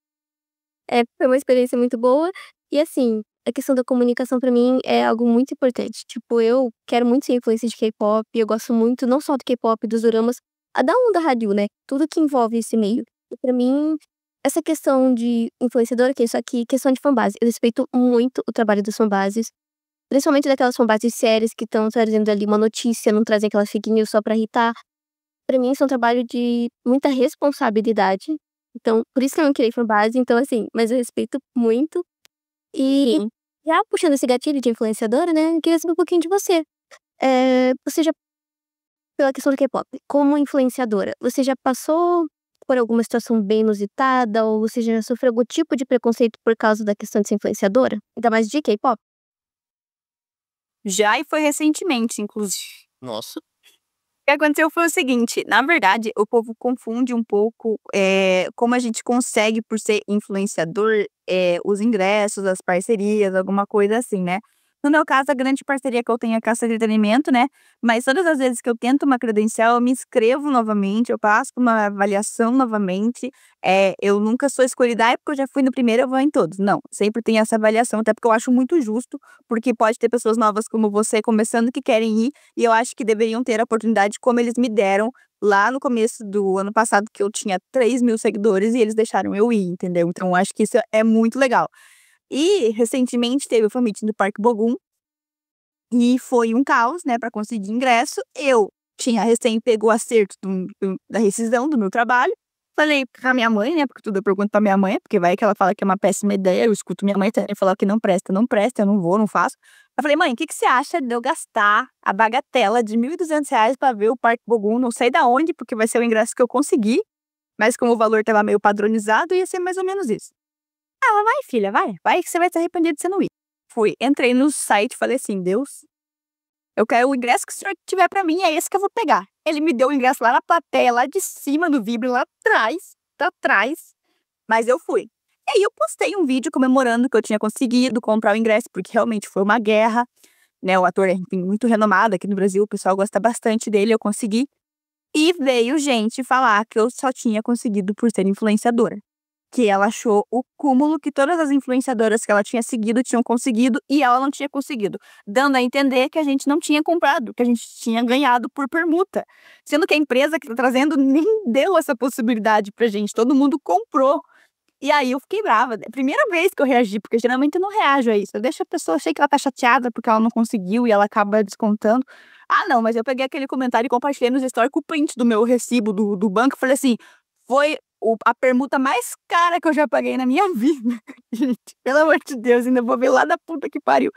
Foi uma experiência muito boa. E assim, a questão da comunicação pra mim é algo muito importante. Tipo, eu quero muito ser influencer de K-pop, eu gosto muito não só do K-pop, dos doramas, da onda Hallyu, né, tudo que envolve esse meio. E pra mim, essa questão de influenciadora, que é isso aqui, questão de fanbase, eu respeito muito o trabalho das fanbases, principalmente daquelas fanbases sérias que estão trazendo ali uma notícia, não trazem aquelas fake news só pra irritar. Pra mim isso é um trabalho de muita responsabilidade, então por isso que eu não criei fanbase, então assim, mas eu respeito muito. E Sim. já puxando esse gatilho de influenciadora, né, eu queria saber um pouquinho de você. Você já pela questão do K-pop, como influenciadora, você já passou por alguma situação bem inusitada ou você já sofreu algum tipo de preconceito por causa da questão de ser influenciadora? Ainda mais de K-pop? Já, e foi recentemente, inclusive. Nossa. O que aconteceu foi o seguinte, na verdade, o povo confunde um pouco, como a gente consegue, por ser influenciador, os ingressos, as parcerias, alguma coisa assim, né. No meu caso, a grande parceria que eu tenho é a Caixa Entretenimento, né, mas todas as vezes que eu tento uma credencial, eu me inscrevo novamente, eu passo por uma avaliação novamente, eu nunca sou escolhida: "Ai, porque eu já fui no primeiro, eu vou em todos". Não, sempre tem essa avaliação, até porque eu acho muito justo, porque pode ter pessoas novas como você começando que querem ir, e eu acho que deveriam ter a oportunidade como eles me deram lá no começo do ano passado, que eu tinha 3.000 seguidores e eles deixaram eu ir, entendeu. Então eu acho que isso é muito legal. E recentemente teve o fan-meeting do Parque Bogum, e foi um caos, né, pra conseguir ingresso. Eu tinha recém pego o acerto da rescisão do meu trabalho. Falei pra minha mãe, né, porque tudo eu pergunto pra minha mãe, porque vai que ela fala que é uma péssima ideia, eu escuto minha mãe também falar que não presta, não presta, eu não vou, não faço. Eu falei: "Mãe, o que que você acha de eu gastar a bagatela de R$ 1.200 pra ver o Parque Bogum, não sei da onde, porque vai ser o ingresso que eu consegui, mas como o valor estava meio padronizado, ia ser mais ou menos isso". Ela, vai, filha, vai que você vai se arrepender de você não ir. Fui, entrei no site, falei assim, Deus, eu quero o ingresso que o senhor tiver pra mim, é esse que eu vou pegar. Ele me deu o ingresso lá na plateia, lá de cima do Vibra, lá atrás, mas eu fui. E aí eu postei um vídeo comemorando que eu tinha conseguido comprar o ingresso, porque realmente foi uma guerra, né? O ator é, enfim, muito renomado aqui no Brasil, o pessoal gosta bastante dele, eu consegui. E veio gente falar que eu só tinha conseguido por ser influenciadora. Que ela achou o cúmulo que todas as influenciadoras que ela tinha seguido tinham conseguido e ela não tinha conseguido. Dando a entender que a gente não tinha comprado, que a gente tinha ganhado por permuta. Sendo que a empresa que tá trazendo nem deu essa possibilidade pra gente, todo mundo comprou. E aí eu fiquei brava. É a primeira vez que eu reagi, porque geralmente eu não reajo a isso. Eu deixo a pessoa, achei que ela tá chateada porque ela não conseguiu e ela acaba descontando. Ah, não, mas eu peguei aquele comentário e compartilhei nos stories com o print do meu recibo do banco. Falei assim, foi a permuta mais cara que eu já paguei na minha vida. Gente, pelo amor de Deus, ainda vou ver lá da puta que pariu.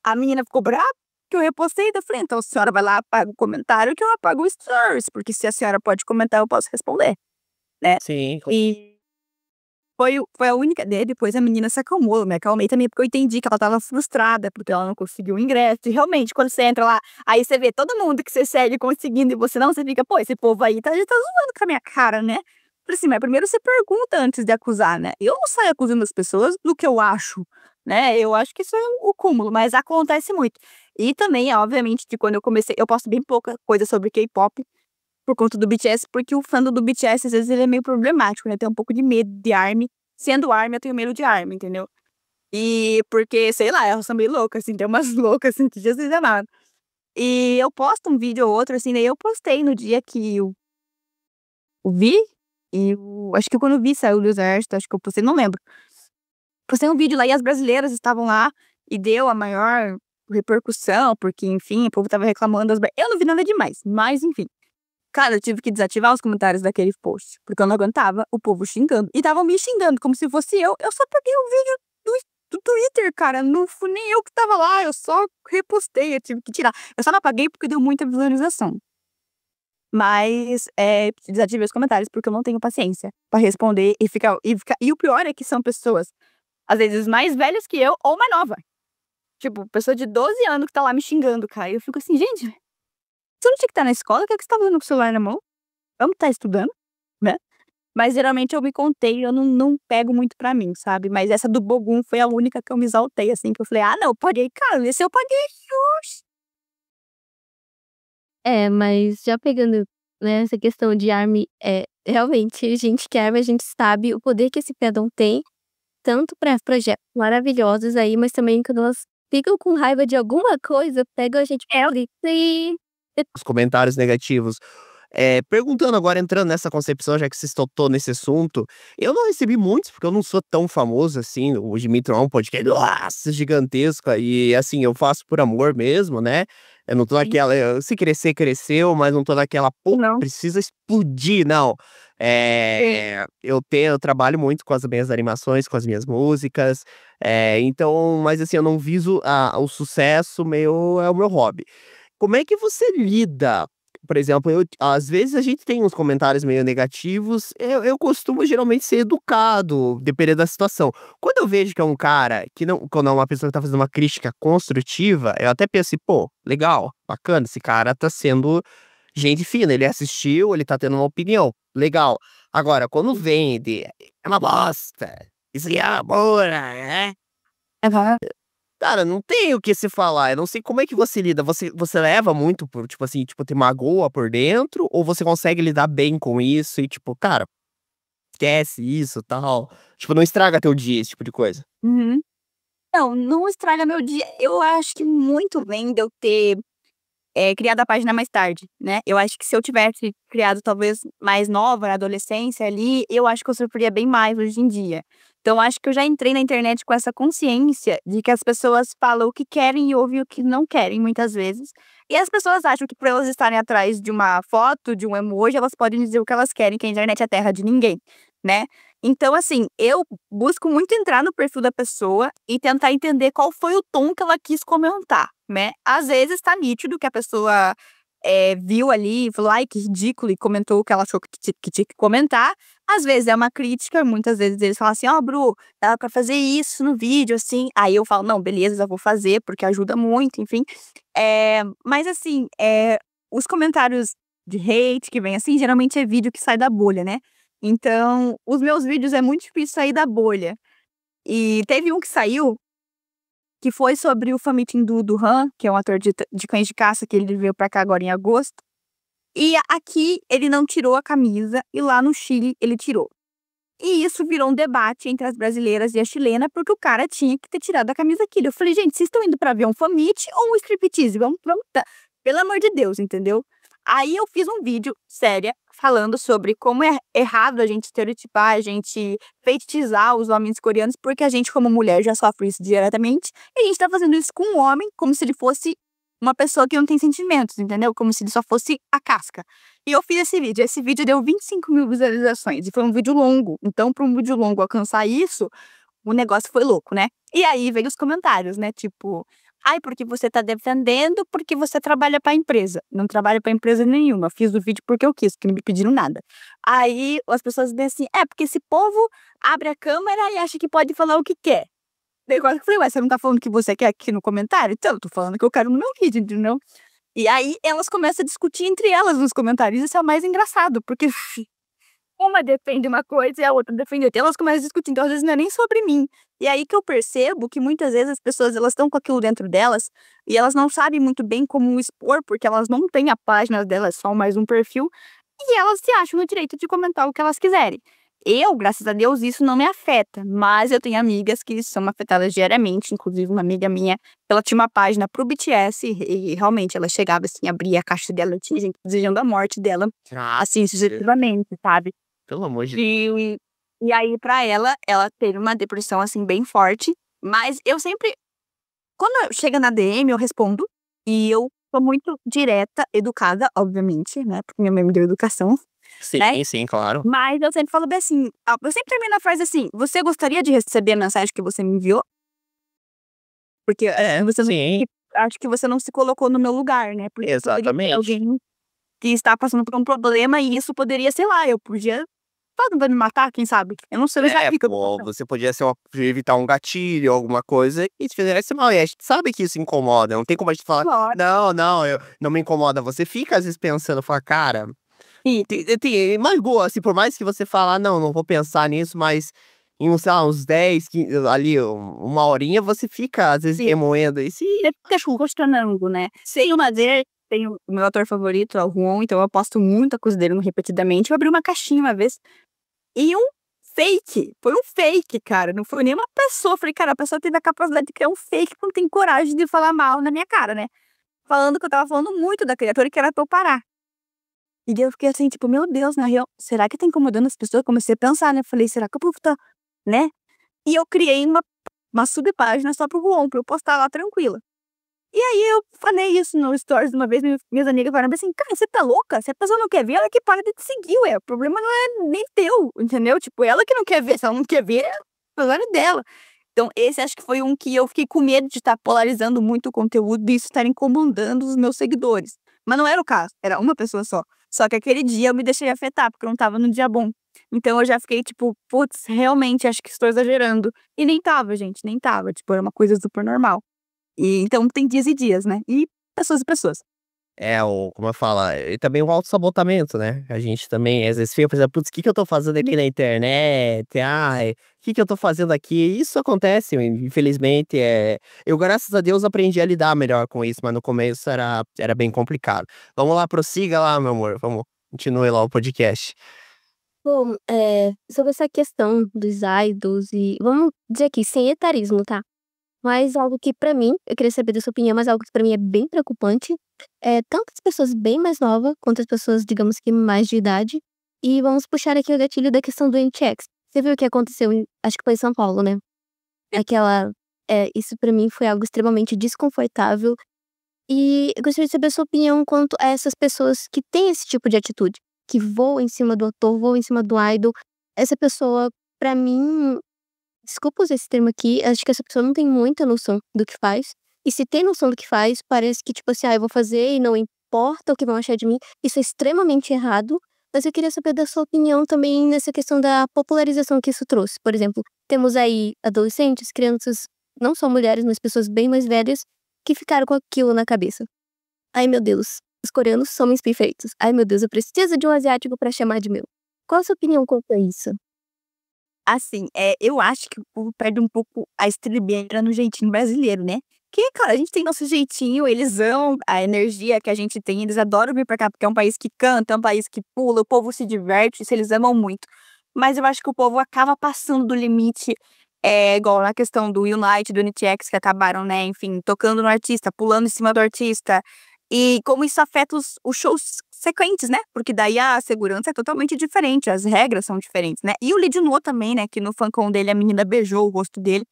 A menina ficou brava que eu repostei. Eu falei, então a senhora vai lá, apaga o comentário que eu apago o stories. Porque se a senhora pode comentar, eu posso responder, né? Sim. E foi a única. Daí depois a menina se acalmou, eu me acalmei também, porque eu entendi que ela tava frustrada, porque ela não conseguiu o ingresso. E realmente, quando você entra lá, aí você vê todo mundo que você segue conseguindo e você não, você fica, pô, esse povo aí já tá zoando com a minha cara, né? Falei assim, mas primeiro você pergunta antes de acusar, né? Eu não saio acusando as pessoas do que eu acho, né? Eu acho que isso é o cúmulo, mas acontece muito. E também, obviamente, que quando eu comecei, eu posto bem pouca coisa sobre K-pop, por conta do BTS, porque o fandom do BTS, às vezes, ele é meio problemático, né? Tem um pouco de medo de ARMY. Sendo ARMY, eu tenho medo de ARMY, entendeu? E porque, sei lá, elas são meio loucas, assim, tem umas loucas, assim, que Jesus amado. E eu posto um vídeo ou outro, assim, daí eu postei no dia que o Vi, e acho que quando o Vi saiu do exército, acho que eu postei, não lembro. Postei um vídeo lá e as brasileiras estavam lá e deu a maior repercussão, porque, enfim, o povo tava reclamando eu não vi nada demais, mas, enfim. Cara, eu tive que desativar os comentários daquele post, porque eu não aguentava o povo xingando. E estavam me xingando, como se fosse eu. Eu só peguei o vídeo do Twitter, cara. Não fui nem eu que tava lá, eu só repostei, eu tive que tirar. Eu só não apaguei porque deu muita visualização. Mas desativei os comentários porque eu não tenho paciência pra responder e ficar. E o pior é que são pessoas, às vezes, mais velhas que eu ou mais nova. Tipo, pessoa de 12 anos que tá lá me xingando, cara. E eu fico assim, gente, você não tinha que estar na escola? O que é que você tá fazendo com o celular na mão? Vamos estar estudando, né? Mas geralmente eu me contei, eu não pego muito pra mim, sabe? Mas essa do Bogum foi a única que eu me exaltei, assim, que eu falei, ah, não, eu paguei, cara, esse eu paguei. Oxi. Mas já pegando, né, essa questão de ARMY, realmente, a gente que é ARMY, a gente sabe o poder que esse fandom tem, tanto pra projetos maravilhosos aí, mas também quando elas ficam com raiva de alguma coisa, pegam a gente por isso e Os comentários negativos. Perguntando agora, entrando nessa concepção, já que você tocou nesse assunto, eu não recebi muitos, porque eu não sou tão famoso assim. O Dimitri é um podcast, nossa, gigantesco, e assim, eu faço por amor mesmo, né? Eu não tô naquela, se crescer, cresceu, mas não tô naquela, pô, Não. precisa explodir, não. Eu trabalho muito com as minhas animações, com as minhas músicas, então, mas assim, eu não viso o sucesso, é o meu hobby. Como é que você lida? Por exemplo, às vezes a gente tem uns comentários meio negativos, eu costumo geralmente ser educado, dependendo da situação. Quando eu vejo que é um cara que não, quando é uma pessoa que tá fazendo uma crítica construtiva, eu até penso assim, pô, legal, bacana, esse cara tá sendo gente fina, ele assistiu, ele tá tendo uma opinião, legal. Agora, quando vem é uma bosta, isso aí é amor, né? Cara, não tem o que se falar, eu não sei como é que você lida, você leva muito por, tipo assim, tipo, te magoa por dentro, ou você consegue lidar bem com isso e tipo, cara, esquece isso, tal, tipo, não estraga teu dia, esse tipo de coisa. Uhum. Não estraga meu dia. Eu acho que muito bem de eu ter criado a página mais tarde, né? Eu acho que se eu tivesse criado talvez mais nova, na adolescência ali, eu acho que eu sofreria bem mais hoje em dia. Então, acho que eu já entrei na internet com essa consciência de que as pessoas falam o que querem e ouvem o que não querem, muitas vezes. E as pessoas acham que por elas estarem atrás de uma foto, de um emoji, elas podem dizer o que elas querem, que a internet é terra de ninguém, né? Então, assim, eu busco muito entrar no perfil da pessoa e tentar entender qual foi o tom que ela quis comentar, né? Às vezes tá nítido que a pessoa viu ali e falou, ai, que ridículo, e comentou o que ela achou que tinha que comentar. Às vezes é uma crítica, muitas vezes eles falam assim, Bru, dá pra fazer isso no vídeo, assim. Aí eu falo, não, beleza, eu vou fazer, porque ajuda muito, enfim. Mas assim, os comentários de hate que vem assim, geralmente é vídeo que sai da bolha, né? Então, os meus vídeos é muito difícil sair da bolha. E teve um que saiu, que foi sobre o Famítin do Han, que é um ator de Cães de Caça, que ele veio pra cá agora em agosto. E aqui ele não tirou a camisa, e lá no Chile ele tirou. E isso virou um debate entre as brasileiras e a chilena, porque o cara tinha que ter tirado a camisa aqui. Eu falei, gente, vocês estão indo pra ver um famite ou um striptease? Vamos, pelo amor de Deus, entendeu? Aí eu fiz um vídeo, séria, falando sobre como é errado a gente estereotipar, a gente fetichizar os homens coreanos, porque a gente, como mulher, já sofre isso diretamente, e a gente tá fazendo isso com um homem como se ele fosse uma pessoa que não tem sentimentos, entendeu? Como se ele só fosse a casca. E eu fiz esse vídeo deu 25 mil visualizações, e foi um vídeo longo, então para um vídeo longo alcançar isso, o negócio foi louco, né? E aí veio os comentários, né? Tipo, ai, porque você tá defendendo porque você trabalha pra empresa. Não trabalho pra empresa nenhuma. Fiz o vídeo porque eu quis, porque não me pediram nada. Aí as pessoas dizem assim, porque esse povo abre a câmera e acha que pode falar o que quer. Daí agora eu falei, ué, você não tá falando o que você quer aqui no comentário? Então, eu tô falando que eu quero no meu vídeo, entendeu? E aí elas começam a discutir entre elas nos comentários. Isso é o mais engraçado, porque uma defende uma coisa e a outra defende outra. Elas começam a discutir, então às vezes não é nem sobre mim. E aí que eu percebo que muitas vezes as pessoas, elas estão com aquilo dentro delas e elas não sabem muito bem como expor, porque elas não têm a página delas, só mais um perfil, e elas se acham no direito de comentar o que elas quiserem. Eu, graças a Deus, isso não me afeta, mas eu tenho amigas que são afetadas diariamente, inclusive uma amiga minha, ela tinha uma página pro BTS e realmente ela chegava assim, abria a caixa dela, tinha gente desejando a morte dela, assim, sucessivamente, sabe? Pelo amor de Deus. E aí, pra ela teve uma depressão, assim, bem forte. Mas eu sempre, quando chega na DM, eu respondo. E eu sou muito direta, educada, obviamente, né? Porque minha mãe me deu educação, né? Sim, sim, claro. Mas eu sempre falo bem assim, eu sempre termino a frase assim, você gostaria de receber a mensagem que você me enviou? Porque você não, Sim, acho que você não se colocou no meu lugar, né? Porque poderia ter exatamente. alguém que está passando por um problema e isso poderia, sei lá, eu podia tentando me matar, quem sabe? Eu não sei, eu já vi que eu tô Pô, passando. você podia evitar um gatilho, alguma coisa, e te fizesse mal. E a gente sabe que isso incomoda. Não tem como a gente falar, Claro. não, não me incomoda. Você fica às vezes pensando, fala, cara, E mas boa, assim, por mais que você fala, não vou pensar nisso, mas em, sei lá, uns 10, 15, ali, uma horinha, você fica às vezes Sim. remoendo isso e você fica questionando, né? Sem uma vez, tenho o meu ator favorito, é o Juon, então eu posto muita coisa dele no repetidamente. Eu abri uma caixinha uma vez e foi um fake, cara, não foi nenhuma pessoa. Eu falei, cara, a pessoa teve a capacidade de criar um fake que não tem coragem de falar mal na minha cara, né? Falando que eu tava falando muito da criatura e que era pra eu parar. E daí eu fiquei assim, tipo, meu Deus, na real, será que tá incomodando as pessoas? Eu comecei a pensar, né? Falei, será que o povo tá, né? E eu criei uma subpágina só pro Juon, pra eu postar lá tranquila. E aí eu falei isso no stories uma vez, minhas amigas falaram assim, cara, você tá louca? Se a pessoa não quer ver, ela que para de te seguir, ué. O problema não é nem teu, entendeu? Tipo, ela que não quer ver, se ela não quer ver, é o problema é dela. Então, esse acho que foi um que eu fiquei com medo de estar polarizando muito o conteúdo e isso estar incomodando os meus seguidores. Mas não era o caso, era uma pessoa só. Só que aquele dia eu me deixei afetar, porque eu não tava no dia bom. Então eu já fiquei tipo, putz, realmente acho que estou exagerando. E nem tava, gente, nem tava. Tipo, era uma coisa super normal. E então tem dias e dias, né? E pessoas. como eu falo, e também o autossabotamento, né? A gente também, às vezes, fica pensando, putz, o que eu tô fazendo aqui na internet? Ai, o que eu tô fazendo aqui? Isso acontece, infelizmente, eu, graças a Deus, aprendi a lidar melhor com isso, mas no começo era bem complicado. Vamos lá, prossiga lá, meu amor, continue lá o podcast. Bom, sobre essa questão dos idols e vamos dizer aqui, sem etarismo, tá? Mas algo que pra mim, eu queria saber da sua opinião, mas algo que pra mim é bem preocupante, tanto as pessoas bem mais novas, quanto as pessoas, digamos que mais de idade. E vamos puxar aqui o gatilho da questão do NTX. Você viu o que aconteceu, acho que foi em São Paulo, né? Isso pra mim foi algo extremamente desconfortável. E eu gostaria de saber a sua opinião quanto a essas pessoas que têm esse tipo de atitude, que voam em cima do ator, voam em cima do idol. Essa pessoa, pra mim, desculpa usar esse termo aqui, acho que essa pessoa não tem muita noção do que faz. E se tem noção do que faz, parece que, tipo assim, eu vou fazer e importa o que vão achar de mim. Isso é extremamente errado. Mas eu queria saber da sua opinião também nessa questão da popularização que isso trouxe. Por exemplo, temos aí adolescentes, crianças, não só mulheres, mas pessoas bem mais velhas, que ficaram com aquilo na cabeça. Ai, meu Deus, os coreanos são homens perfeitos. Ai, meu Deus, eu preciso de um asiático pra chamar de meu. Qual a sua opinião quanto a isso? Assim, eu acho que o povo perde um pouco a estribeira no jeitinho brasileiro, né? Que, claro, a gente tem nosso jeitinho, eles amam a energia que a gente tem, eles adoram vir pra cá, porque é um país que canta, é um país que pula, o povo se diverte, isso eles amam muito. Mas eu acho que o povo acaba passando do limite, igual na questão do Unite, do NTX, que acabaram, né, enfim, tocando no artista, pulando em cima do artista. E como isso afeta os shows sequentes, né? Porque daí a segurança é totalmente diferente, as regras são diferentes, né? E o Lee Jun-ho também, né? Que no fancom dele a menina beijou o rosto dele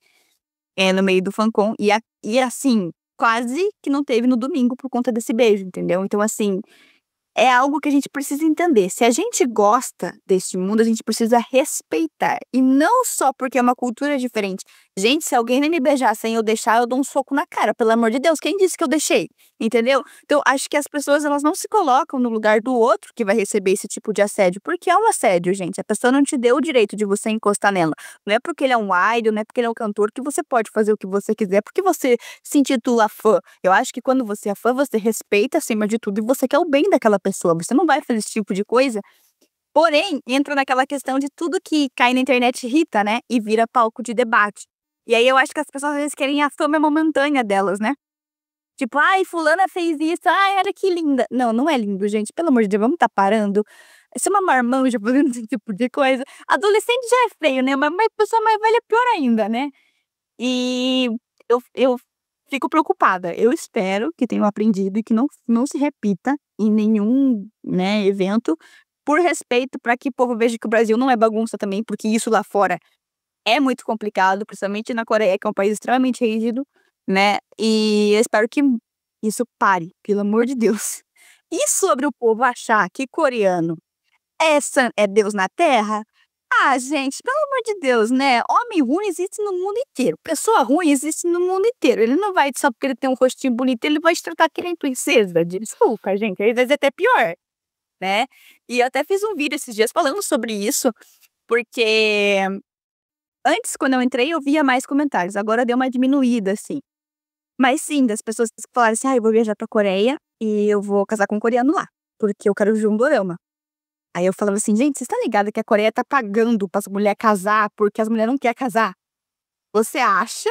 no meio do fancom. E assim, quase que não teve no domingo por conta desse beijo, entendeu? Então, assim, é algo que a gente precisa entender. Se a gente gosta deste mundo, a gente precisa respeitar. E não só porque é uma cultura diferente. Gente, se alguém nem me beijar sem eu deixar, eu dou um soco na cara. Pelo amor de Deus, quem disse que eu deixei? Entendeu? Então, acho que as pessoas, elas não se colocam no lugar do outro que vai receber esse tipo de assédio. Porque é um assédio, gente. A pessoa não te deu o direito de você encostar nela. Não é porque ele é um idol, não é porque ele é um cantor que você pode fazer o que você quiser, porque você se intitula fã. Eu acho que quando você é fã, você respeita acima de tudo e você quer o bem daquela pessoa. Você não vai fazer esse tipo de coisa. Porém, entra naquela questão de tudo que cai na internet irrita, né? E vira palco de debate. E aí eu acho que as pessoas às vezes querem a fama momentânea delas, né? Tipo, ai, fulana fez isso, ai, olha que linda. Não, não é lindo, gente. Pelo amor de Deus, vamos tá parando. Isso é uma marmanja fazendo esse tipo de coisa. Adolescente já é feio, né? Mas pessoa mais velha é pior ainda, né? E eu fico preocupada. Eu espero que tenham aprendido e que não se repita em nenhum, né, evento, por respeito para que o povo veja que o Brasil não é bagunça também, porque isso lá fora é muito complicado, principalmente na Coreia, que é um país extremamente rígido, né? E eu espero que isso pare, pelo amor de Deus. E sobre o povo achar que coreano é Deus na Terra? Ah, gente, pelo amor de Deus, né? Homem ruim existe no mundo inteiro. Pessoa ruim existe no mundo inteiro. Ele não vai, só porque ele tem um rostinho bonito, ele vai te tratar que nem princesa. Desculpa, gente. Às vezes é até pior, né? E eu até fiz um vídeo esses dias falando sobre isso, porque antes, quando eu entrei, eu via mais comentários. Agora deu uma diminuída, assim. Mas sim, das pessoas que falaram assim, eu vou viajar pra Coreia e eu vou casar com um coreano lá, porque eu quero ver um dorama. Aí eu falava assim, gente, vocês estão ligados que a Coreia tá pagando para as mulheres casar porque as mulheres não querem casar? Você acha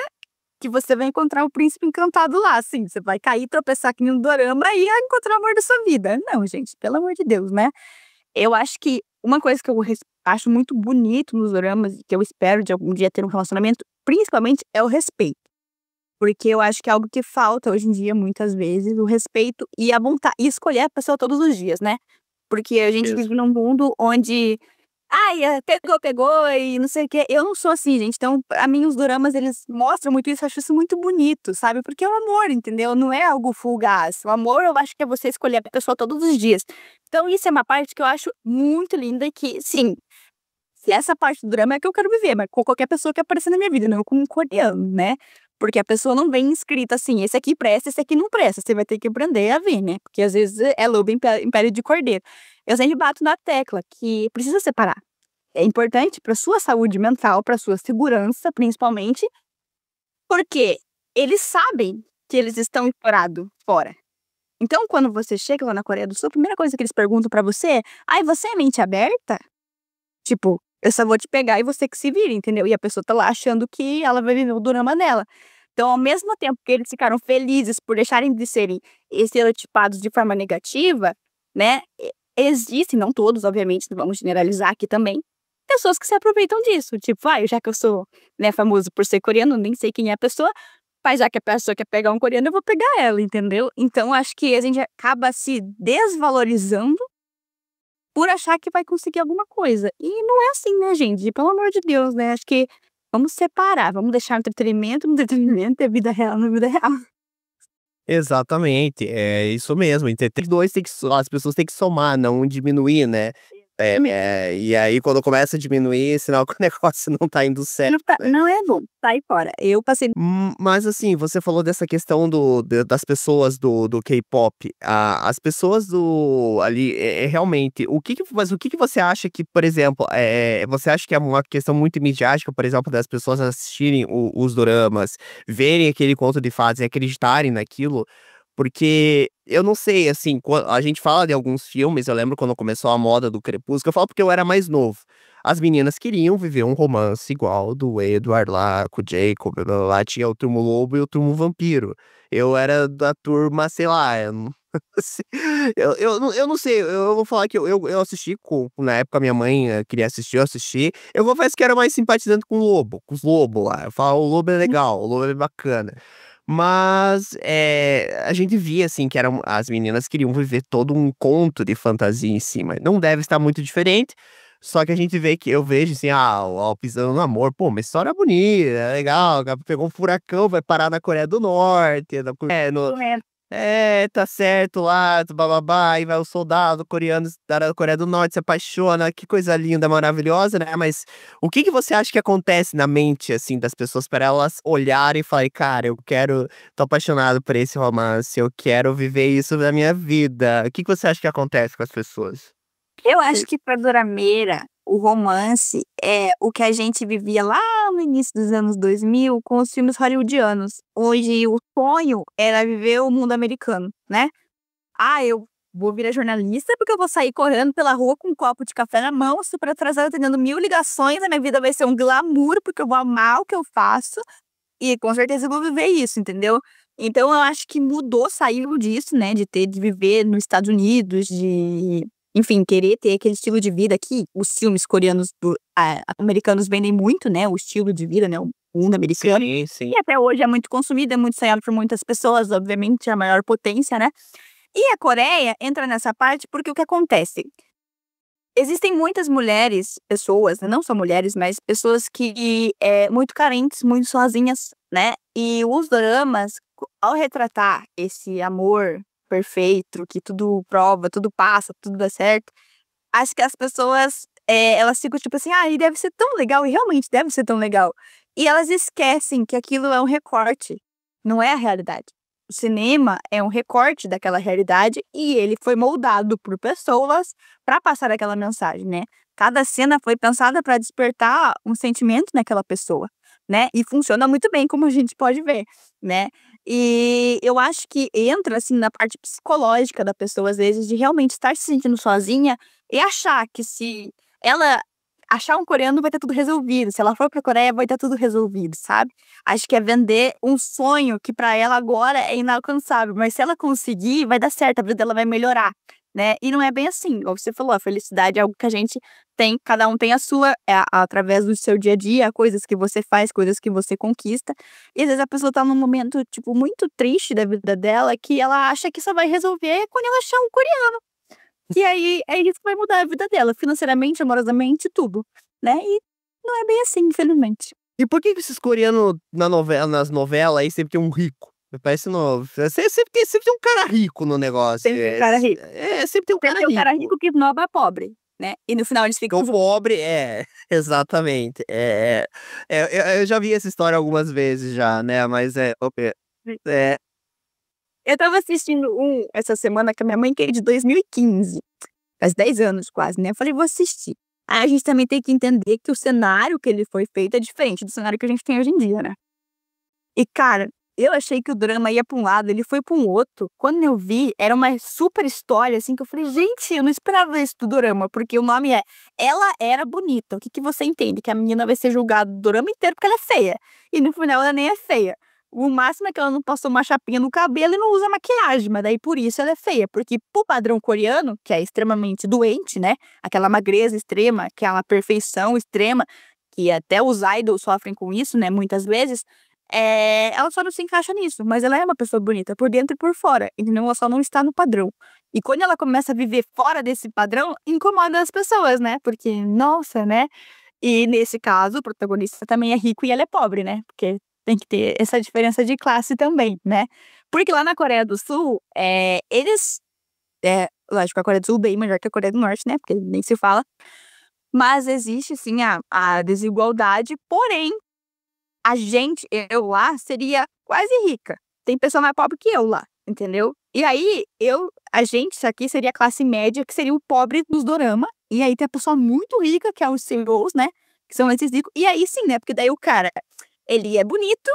que você vai encontrar o príncipe encantado lá, assim? Você vai cair, tropeçar aqui no dorama e encontrar o amor da sua vida. Não, gente, pelo amor de Deus, né? Eu acho que uma coisa que eu acho muito bonito nos doramas e que eu espero de algum dia ter um relacionamento, principalmente, é o respeito. Porque eu acho que é algo que falta hoje em dia, muitas vezes, o respeito e a vontade, e escolher a pessoa todos os dias, né? Porque a gente vive num mundo onde, pegou e não sei o quê. Eu não sou assim, gente. Então, pra mim, os doramas, eles mostram muito isso. Eu acho isso muito bonito, sabe? Porque é o amor, entendeu? Não é algo fugaz. O amor, eu acho que é você escolher a pessoa todos os dias. Então, isso é uma parte que eu acho muito linda e que, sim, se essa parte do drama é que eu quero viver, mas com qualquer pessoa que aparecer na minha vida, não com um coreano, né? Porque a pessoa não vem escrita assim, esse aqui presta, esse aqui não presta. Você vai ter que aprender a ver, né? Porque às vezes é lobo em pele de cordeiro. Eu sempre bato na tecla que precisa separar. É importante para sua saúde mental, para sua segurança, principalmente, porque eles sabem que eles estão estourados fora. Então, quando você chega lá na Coreia do Sul, a primeira coisa que eles perguntam pra você é: você é mente aberta? Tipo, eu só vou te pegar e você que se vira, entendeu? E a pessoa tá lá achando que ela vai viver o dorama dela. Então, ao mesmo tempo que eles ficaram felizes por deixarem de serem estereotipados de forma negativa, né? Existem, não todos, obviamente, não vamos generalizar aqui também, pessoas que se aproveitam disso. Tipo, já que eu sou, né, famoso por ser coreano, nem sei quem é a pessoa, mas já que a pessoa quer pegar um coreano, eu vou pegar ela, entendeu? Então, acho que a gente acaba se desvalorizando por achar que vai conseguir alguma coisa. E não é assim, né, gente? Pelo amor de Deus, né? Acho que vamos separar, vamos deixar o entretenimento no entretenimento e a vida real na vida real. Exatamente, é isso mesmo. Entre os dois, as pessoas têm que somar, não diminuir, né? E aí quando começa a diminuir, sinal que o negócio não tá indo certo, né. Não é bom, sai fora. Eu passei Mas assim, você falou dessa questão das pessoas do K-pop. As pessoas ali, realmente, mas o que que você acha que, por exemplo, você acha que é uma questão muito midiática, por exemplo, das pessoas assistirem os doramas, verem aquele conto de fadas e acreditarem naquilo? Porque eu não sei, assim, a gente fala de alguns filmes, eu lembro quando começou a moda do Crepúsculo, eu falo porque eu era mais novo. As meninas queriam viver um romance igual do Edward lá com o Jacob, blá, blá, blá, tinha o turmo lobo e o turmo vampiro. Eu era da turma, sei lá, eu não se eu não sei, eu vou falar que eu assisti na época minha mãe, queria assistir, eu assisti. Eu confesso que era mais simpatizante com o lobo, com os lobo lá, eu falo: "O lobo é legal, o lobo é bacana". Mas, a gente via, assim, que as meninas queriam viver todo um conto de fantasia em cima. Não deve estar muito diferente, só que a gente vê que eu vejo, assim, o Pisando no Amor, pô, uma história bonita, é legal, o cara pegou um furacão, vai parar na Coreia do Norte, no tá certo lá, bababá, aí vai o soldado coreano da Coreia do Norte, se apaixona, que coisa linda, maravilhosa, né, mas o que que você acha que acontece na mente, assim, das pessoas para elas olharem e falarem: "Cara, tô apaixonado por esse romance, eu quero viver isso na minha vida". O que que você acha que acontece com as pessoas? Eu acho que pra Dorameira, o romance é o que a gente vivia lá no início dos anos 2000 com os filmes hollywoodianos, onde o sonho era viver o mundo americano, né. "Ah, eu vou virar jornalista, porque eu vou sair correndo pela rua com um copo de café na mão, super atrasada, atendendo 1000 ligações, a minha vida vai ser um glamour, porque eu vou amar o que eu faço, e com certeza eu vou viver isso", entendeu. Então eu acho que mudou, saiu disso, né, de viver nos Estados Unidos, enfim, querer ter aquele estilo de vida que os filmes coreanos americanos vendem muito, né, o estilo de vida, né, o mundo americano. Sim, sim. E até hoje é muito consumido, é muito sonhado por muitas pessoas, obviamente é a maior potência, né. E a Coreia entra nessa parte, porque o que acontece? Existem muitas mulheres, pessoas, né, não só mulheres, mas pessoas que, muito carentes, muito sozinhas, né, e os doramas, ao retratar esse amor perfeito, que tudo prova, tudo passa, tudo dá certo, acho que as pessoas, elas ficam tipo assim: "Ai, deve ser tão legal", e realmente deve ser tão legal. E elas esquecem que aquilo é um recorte, não é a realidade. O cinema é um recorte daquela realidade e ele foi moldado por pessoas para passar aquela mensagem, né. Cada cena foi pensada para despertar um sentimento naquela pessoa, né, e funciona muito bem, como a gente pode ver, né. E eu acho que entra, assim, na parte psicológica da pessoa, às vezes, de realmente estar se sentindo sozinha e achar que se ela achar um coreano vai estar tudo resolvido, se ela for pra Coreia vai estar tudo resolvido, sabe. Acho que é vender um sonho que pra ela agora é inalcançável, mas se ela conseguir, vai dar certo, a vida dela vai melhorar, né. E não é bem assim, igual você falou, a felicidade é algo que a gente tem, cada um tem a sua, através do seu dia a dia, coisas que você faz, coisas que você conquista. E às vezes a pessoa tá num momento, tipo, muito triste da vida dela, que ela acha que só vai resolver quando ela achar um coreano. E aí é isso que vai mudar a vida dela, financeiramente, amorosamente, tudo, né. E não é bem assim, infelizmente. E por que que esses coreanos nas novelas aí sempre tem um rico? Parece sempre tem um cara rico no negócio. Sempre tem um cara rico. Sempre tem um cara Sempre tem um rico. cara rico que esnoba pobre, né. E no final eles ficam O pobre exatamente. Eu já vi essa história algumas vezes já, né, mas é Eu estava assistindo essa semana com a minha mãe, que é de 2015, faz 10 anos quase, né, eu falei: "Vou assistir". Aí a gente também tem que entender que o cenário que ele foi feito é diferente do cenário que a gente tem hoje em dia, né. E cara, eu achei que o drama ia pra um lado, ele foi pra um outro. Quando eu vi, era uma super história, assim, que eu falei: "Gente, eu não esperava isso do dorama", porque o nome é Ela Era Bonita. O que que você entende? Que a menina vai ser julgada o dorama inteiro porque ela é feia, e no final ela nem é feia. O máximo é que ela não passou uma chapinha no cabelo e não usa maquiagem, mas daí por isso ela é feia, porque pro padrão coreano, que é extremamente doente, né, aquela magreza extrema, aquela perfeição extrema, que até os idols sofrem com isso, né, muitas vezes, ela só não se encaixa nisso, mas ela é uma pessoa bonita por dentro e por fora, entendeu? Ela só não está no padrão. E quando ela começa a viver fora desse padrão, incomoda as pessoas, né, porque, nossa, né. E nesse caso, o protagonista também é rico e ela é pobre, né, porque tem que ter essa diferença de classe também, né. Porque lá na Coreia do Sul, eles, Lógico, a Coreia do Sul bem melhor que a Coreia do Norte, né? Porque nem se fala. Mas existe, sim, a desigualdade. Porém, eu lá seria quase rica. Tem pessoa mais pobre que eu lá, entendeu? E aí, a gente, isso aqui seria a classe média, que seria o pobre dos dorama. E aí tem a pessoa muito rica, que é os CEOs, né? Que são esses ricos. E aí sim, né? Porque daí o cara, ele é bonito,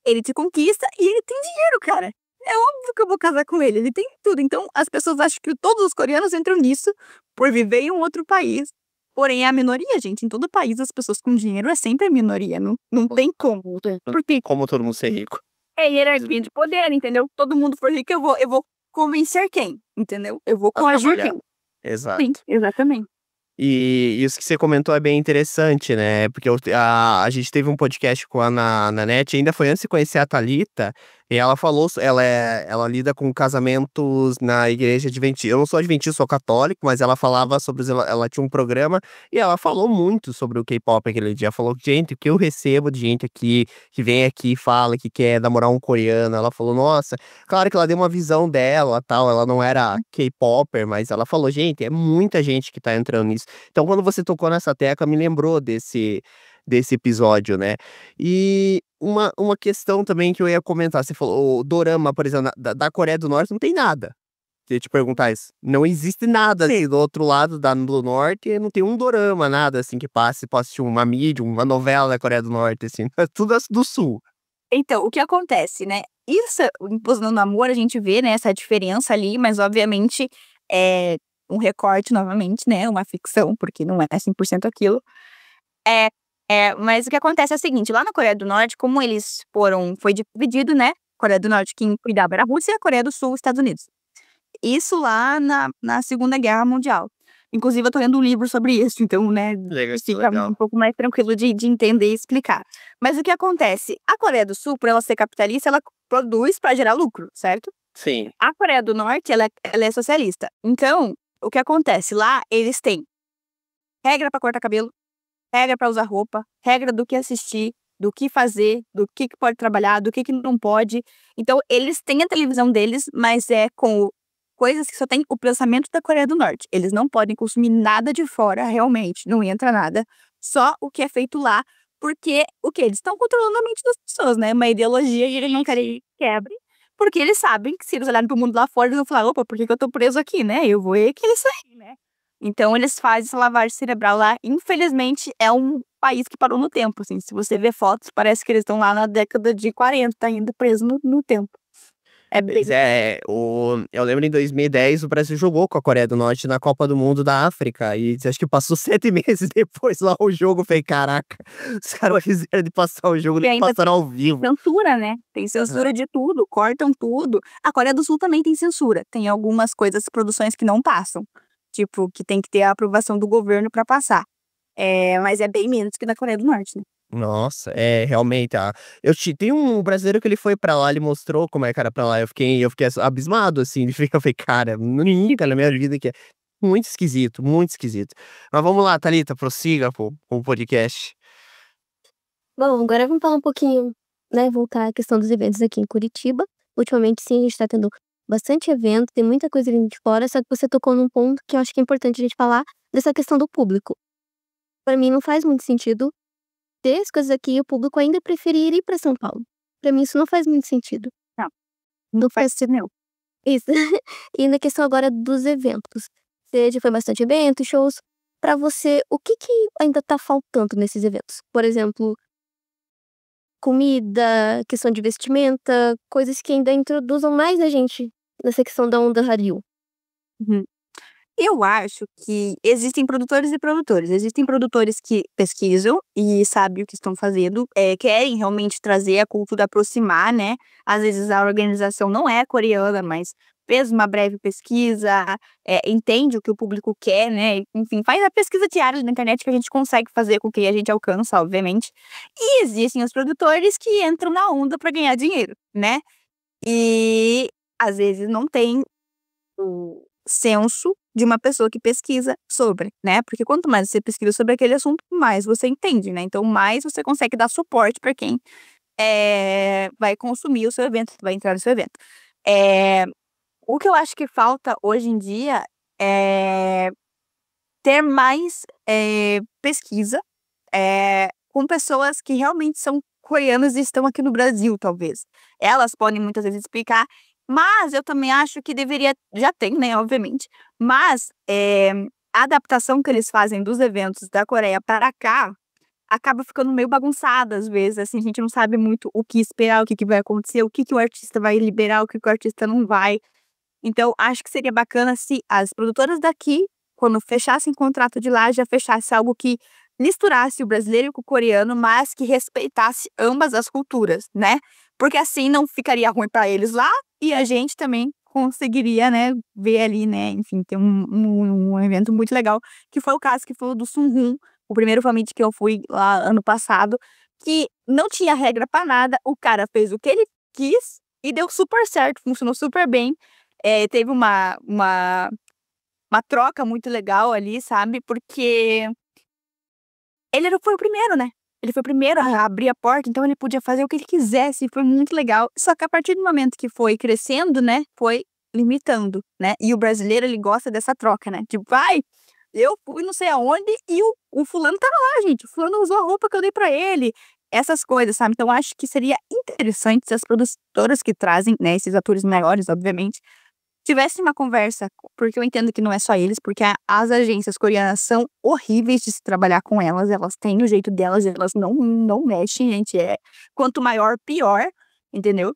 ele te conquista e ele tem dinheiro, cara. É óbvio que eu vou casar com ele tem tudo. Então, as pessoas acham que todos os coreanos entram nisso por viver em um outro país. Porém, é a minoria, gente. Em todo país, as pessoas com dinheiro é sempre a minoria. Não tem como. Porque Como todo mundo ser rico. é hierarquia de poder, entendeu? Todo mundo for rico, eu vou convencer quem, entendeu? Eu vou coagir quem. Exato. Sim, exatamente. E isso que você comentou é bem interessante, né? Porque a gente teve um podcast com a Nanete, ainda foi antes de conhecer a Thalita, e ela falou, ela lida com casamentos na igreja adventista. Eu não sou adventista, sou católico, mas ela falava sobre, ela tinha um programa, e ela falou muito sobre o K-pop aquele dia. Falou, gente, o que eu recebo de gente aqui, que vem aqui e fala que quer namorar um coreano. Ela falou, nossa, claro que ela deu uma visão dela, tal, ela não era K-popper, mas ela falou, gente, é muita gente que tá entrando nisso. Então, quando você tocou nessa tecla, me lembrou desse episódio, né? E uma questão também que eu ia comentar, você falou, o dorama, por exemplo, da Coreia do Norte não tem nada. Se eu te perguntar isso, não existe nada assim, do outro lado do norte, não tem um dorama, nada assim que passe, possa assistir uma mídia, uma novela da Coreia do Norte, assim, é tudo do sul. Então, o que acontece, né? Isso, Imposto no Amor, a gente vê, né, essa diferença ali, mas obviamente é um recorte novamente, né? Uma ficção, porque não é 100% aquilo. Mas o que acontece é o seguinte, lá na Coreia do Norte, como eles foi dividido, né? Coreia do Norte, quem cuidava era a Rússia, e a Coreia do Sul, os Estados Unidos. Isso lá na Segunda Guerra Mundial. Inclusive, eu tô lendo um livro sobre isso, então, né, fica um pouco mais tranquilo de entender e explicar. Mas o que acontece? A Coreia do Sul, por ela ser capitalista, ela produz para gerar lucro, certo? Sim. A Coreia do Norte, ela é socialista. Então, o que acontece? Lá, eles têm regra para cortar cabelo, regra para usar roupa, regra do que assistir, do que fazer, do que pode trabalhar, do que não pode. Então, eles têm a televisão deles, mas é com coisas que só tem o pensamento da Coreia do Norte. Eles não podem consumir nada de fora, realmente, não entra nada. Só o que é feito lá, porque eles estão controlando a mente das pessoas, né? Uma ideologia e eles não querem que quebre, porque eles sabem que se eles olharem pro mundo lá fora, eles vão falar, opa, por que eu tô preso aqui, né? Eu vou que eles saírem, né? Então, eles fazem essa lavagem cerebral lá. Infelizmente, é um país que parou no tempo, assim. Se você vê fotos, parece que eles estão lá na década de 40, ainda presos no tempo. Eu lembro em 2010 o Brasil jogou com a Coreia do Norte na Copa do Mundo da África e acho que passou 7 meses depois lá o jogo, falei, caraca, os caras fizeram de passar o jogo, nem passaram ao vivo. Censura, né? Tem censura de tudo, cortam tudo. A Coreia do Sul também tem censura, tem algumas coisas, produções que não passam, tipo, que tem que ter a aprovação do governo pra passar. Mas é bem menos que na Coreia do Norte, né? Nossa, realmente, tem um brasileiro que ele foi pra lá, ele mostrou como é que era pra lá, eu fiquei abismado, assim, ele fica, eu falei, cara, nunca na minha vida que é muito esquisito, muito esquisito. Mas vamos lá, Thalita, prossiga com o podcast. Bom, agora vamos falar um pouquinho, né, voltar à questão dos eventos aqui em Curitiba. Ultimamente, sim, a gente tá tendo bastante evento, tem muita coisa vindo de fora, só que você tocou num ponto que eu acho que é importante a gente falar dessa questão do público. Pra mim, não faz muito sentido ter as coisas aqui e o público ainda preferir ir pra São Paulo. Pra mim, isso não faz muito sentido. Não faz sentido, não. Isso. E na questão agora dos eventos. Você já foi bastante evento, shows. Pra você, o que ainda tá faltando nesses eventos? Por exemplo, comida, questão de vestimenta, coisas que ainda introduzam mais a gente nessa questão da onda Hallyu. Eu acho que existem produtores e produtores. Existem produtores que pesquisam e sabem o que estão fazendo, querem realmente trazer a cultura, aproximar, né? Às vezes a organização não é coreana, mas fez uma breve pesquisa, entende o que o público quer, né? Enfim, faz a pesquisa diária na internet que a gente consegue fazer com que a gente alcança, obviamente. E existem os produtores que entram na onda para ganhar dinheiro, né? E às vezes não tem o senso de uma pessoa que pesquisa sobre, né? Porque quanto mais você pesquisa sobre aquele assunto, mais você entende, né? Então, mais você consegue dar suporte para quem vai consumir o seu evento, vai entrar no seu evento. O que eu acho que falta hoje em dia ter mais pesquisa com pessoas que realmente são coreanas e estão aqui no Brasil, talvez. Elas podem muitas vezes explicar, mas eu também acho que deveria, já tem, né, obviamente, mas a adaptação que eles fazem dos eventos da Coreia para cá acaba ficando meio bagunçada às vezes, assim, a gente não sabe muito o que esperar, o que que vai acontecer, o que que o artista vai liberar, o que que o artista não vai. Então, acho que seria bacana se as produtoras daqui, quando fechassem contrato de lá, já fechasse algo que misturasse o brasileiro com o coreano, mas que respeitasse ambas as culturas, né? Porque assim não ficaria ruim para eles lá e a gente também conseguiria, né, ver ali, né, enfim, ter um evento muito legal, que foi o caso que foi o do Sunhoon, o primeiro Fameet que eu fui lá ano passado, que não tinha regra para nada, o cara fez o que ele quis e deu super certo, funcionou super bem. Teve uma troca muito legal ali, sabe? Porque foi o primeiro, né? Ele foi o primeiro a abrir a porta, então ele podia fazer o que ele quisesse, foi muito legal. Só que a partir do momento que foi crescendo, né, foi limitando, né? E o brasileiro, ele gosta dessa troca, né? Tipo, vai, eu fui não sei aonde e o fulano tava lá, gente. O fulano usou a roupa que eu dei pra ele. Essas coisas, sabe? Então, acho que seria interessante se as produtoras que trazem, né, esses atores maiores, obviamente, tivesse uma conversa, porque eu entendo que não é só eles, porque as agências coreanas são horríveis de se trabalhar com elas têm o jeito delas, elas não mexem, gente, quanto maior, pior, entendeu?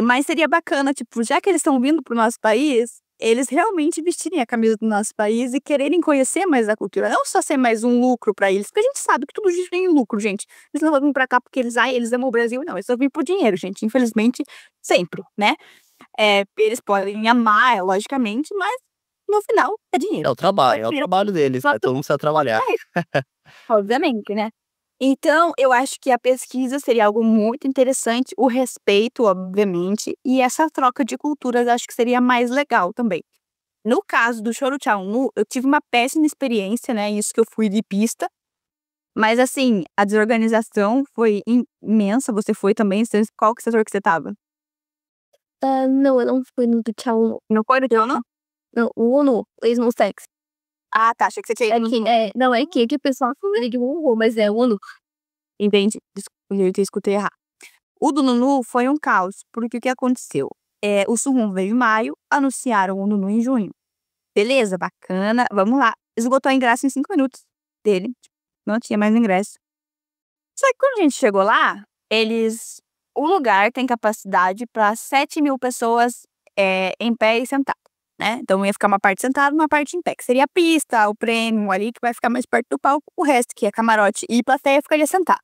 Mas seria bacana, tipo, já que eles estão vindo pro nosso país, eles realmente vestirem a camisa do nosso país e quererem conhecer mais a cultura, não só ser mais um lucro pra eles, porque a gente sabe que tudo isso vem em lucro, gente. Eles não vão vir pra cá porque eles amam o Brasil, não, eles vão vir por dinheiro, gente, infelizmente, sempre, né? Eles podem amar, logicamente, mas no final é dinheiro. É o trabalho deles, né? Todo mundo precisa trabalhar. Obviamente, né? Então, eu acho que a pesquisa seria algo muito interessante, o respeito, obviamente, e essa troca de culturas acho que seria mais legal também. No caso do Choro Cheonwoo, eu tive uma péssima experiência, né? Isso que eu fui de pista. Mas assim, a desorganização foi imensa. Você foi também? Qual que setor que você tava? Não, eu não fui no do Tchau. Não foi no teu, não? Não, o Uno, ex no sexo. Ah, tá. Achei que você tinha ido no... Não, é que o pessoal fala de Uno, mas é Uno. Entendi. Desculpa, eu escutei errado. O do Nunu foi um caos, porque o que aconteceu? O Sunhoon veio em maio, anunciaram o Nunu em junho. Beleza, bacana, vamos lá. Esgotou o ingresso em 5 minutos dele. Não tinha mais ingresso. Só que quando a gente chegou lá, o lugar tem capacidade para 7.000 pessoas em pé e sentado, né? Então ia ficar uma parte sentada, uma parte em pé, que seria a pista, o prêmio ali, que vai ficar mais perto do palco. O resto, que é camarote e plateia, ficaria sentado.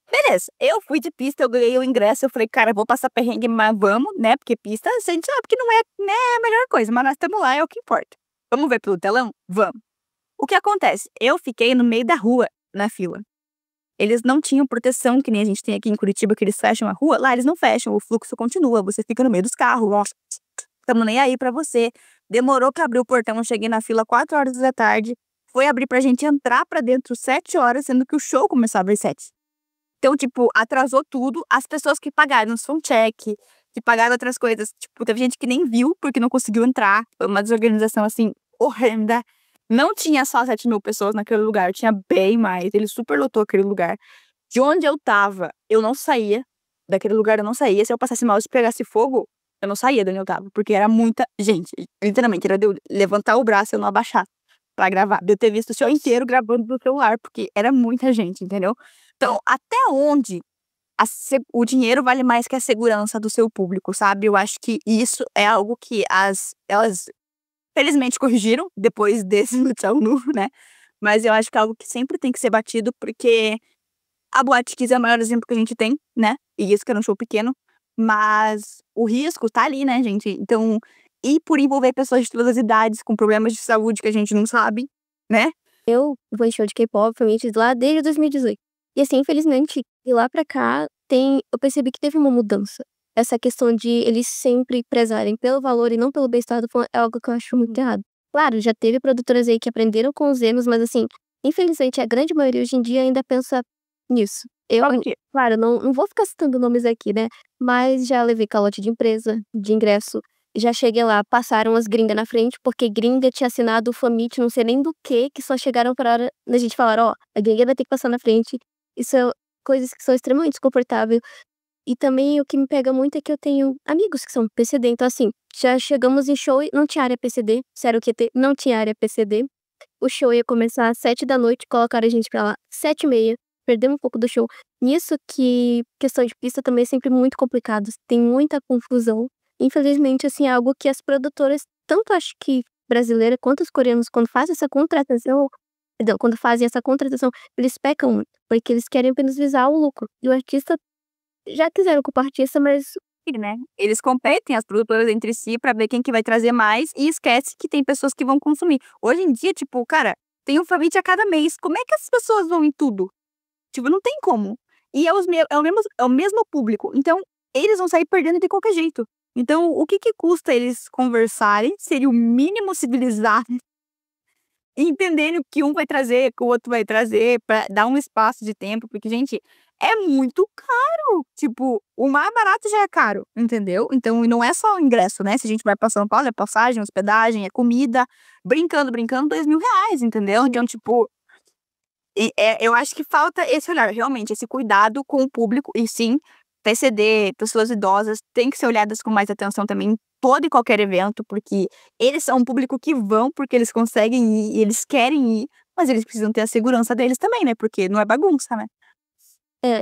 Beleza, eu fui de pista, eu ganhei o ingresso, eu falei, cara, vou passar perrengue, mas vamos, né? Porque pista, a gente sabe que não é, né, a melhor coisa, mas nós estamos lá, é o que importa. Vamos ver pelo telão? Vamos. O que acontece? Eu fiquei no meio da rua, na fila. Eles não tinham proteção, que nem a gente tem aqui em Curitiba, que eles fecham a rua. Lá eles não fecham, o fluxo continua, você fica no meio dos carros, ó, estamos nem aí pra você. Demorou pra abrir o portão, eu cheguei na fila 4 horas da tarde, foi abrir pra gente entrar pra dentro 7 horas, sendo que o show começava às 7. Então, tipo, atrasou tudo. As pessoas que pagaram soundcheck, que pagaram outras coisas, tipo, teve gente que nem viu porque não conseguiu entrar. Foi uma desorganização, assim, horrenda. Não tinha só 7.000 pessoas naquele lugar, tinha bem mais. Ele super lotou aquele lugar. De onde eu tava, eu não saía. Daquele lugar eu não saía. Se eu passasse mal, se pegasse fogo, eu não saía de onde eu tava. Porque era muita gente. Literalmente, era de eu levantar o braço e eu não abaixar pra gravar. De eu ter visto o show inteiro gravando no celular, porque era muita gente, entendeu? Então, até onde o dinheiro vale mais que a segurança do seu público, sabe? Eu acho que isso é algo que elas felizmente corrigiram depois desse Tchau Nu, né? Mas eu acho que é algo que sempre tem que ser batido, porque a Boate Kiss é o maior exemplo que a gente tem, né? E isso que era um show pequeno, mas o risco tá ali, né, gente? Então, e por envolver pessoas de todas as idades, com problemas de saúde que a gente não sabe, né? Eu vou em show de K-pop, obviamente, lá desde 2018. E assim, infelizmente, de lá pra cá, eu percebi que teve uma mudança. Essa questão de eles sempre prezarem pelo valor e não pelo bem-estar do fã é algo que eu acho muito errado. Claro, já teve produtoras aí que aprenderam com os erros, mas assim, infelizmente, a grande maioria hoje em dia ainda pensa nisso. Claro, não vou ficar citando nomes aqui, né? Mas já levei calote de empresa, de ingresso. Já cheguei lá, passaram as gringas na frente, porque gringa tinha assinado o Famit, não sei nem do que só chegaram pra hora da gente falar, ó, a gringa vai ter que passar na frente. Isso é coisas que são extremamente desconfortáveis. E também o que me pega muito é que eu tenho amigos que são PCD, então assim, já chegamos em show e não tinha área PCD, sério que não tinha área PCD. O show ia começar às 7 da noite, colocaram a gente pra lá 7h30, perdemos um pouco do show. Nisso que questão de pista também é sempre muito complicado, tem muita confusão. Infelizmente, assim, é algo que as produtoras, tanto acho que brasileira quanto os coreanos, quando fazem essa contratação, perdão, quando fazem essa contratação, eles pecam muito, porque eles querem apenas visar o lucro. E o artista, já quiseram ocupar artista, mas né? Eles competem, as produtoras entre si, pra ver quem que vai trazer mais e esquece que tem pessoas que vão consumir. Hoje em dia, tipo, cara, tem um Famit a cada mês. Como é que essas pessoas vão em tudo? Tipo, não tem como. E é o mesmo público. Então, eles vão sair perdendo de qualquer jeito. Então, o que custa eles conversarem? Seria o mínimo civilizado. Entenderem o que um vai trazer, o que o outro vai trazer, pra dar um espaço de tempo. Porque, gente, é muito caro. Tipo, o mais barato já é caro, entendeu? Então, e não é só o ingresso, né? Se a gente vai pra São Paulo, é passagem, hospedagem, é comida. Brincando, R$ 2.000, entendeu? Então, tipo, eu acho que falta esse olhar, realmente, esse cuidado com o público. E sim, PCD, pessoas idosas, têm que ser olhadas com mais atenção também em todo e qualquer evento, porque eles são um público que vão porque eles conseguem ir e eles querem ir, mas eles precisam ter a segurança deles também, né? Porque não é bagunça, né?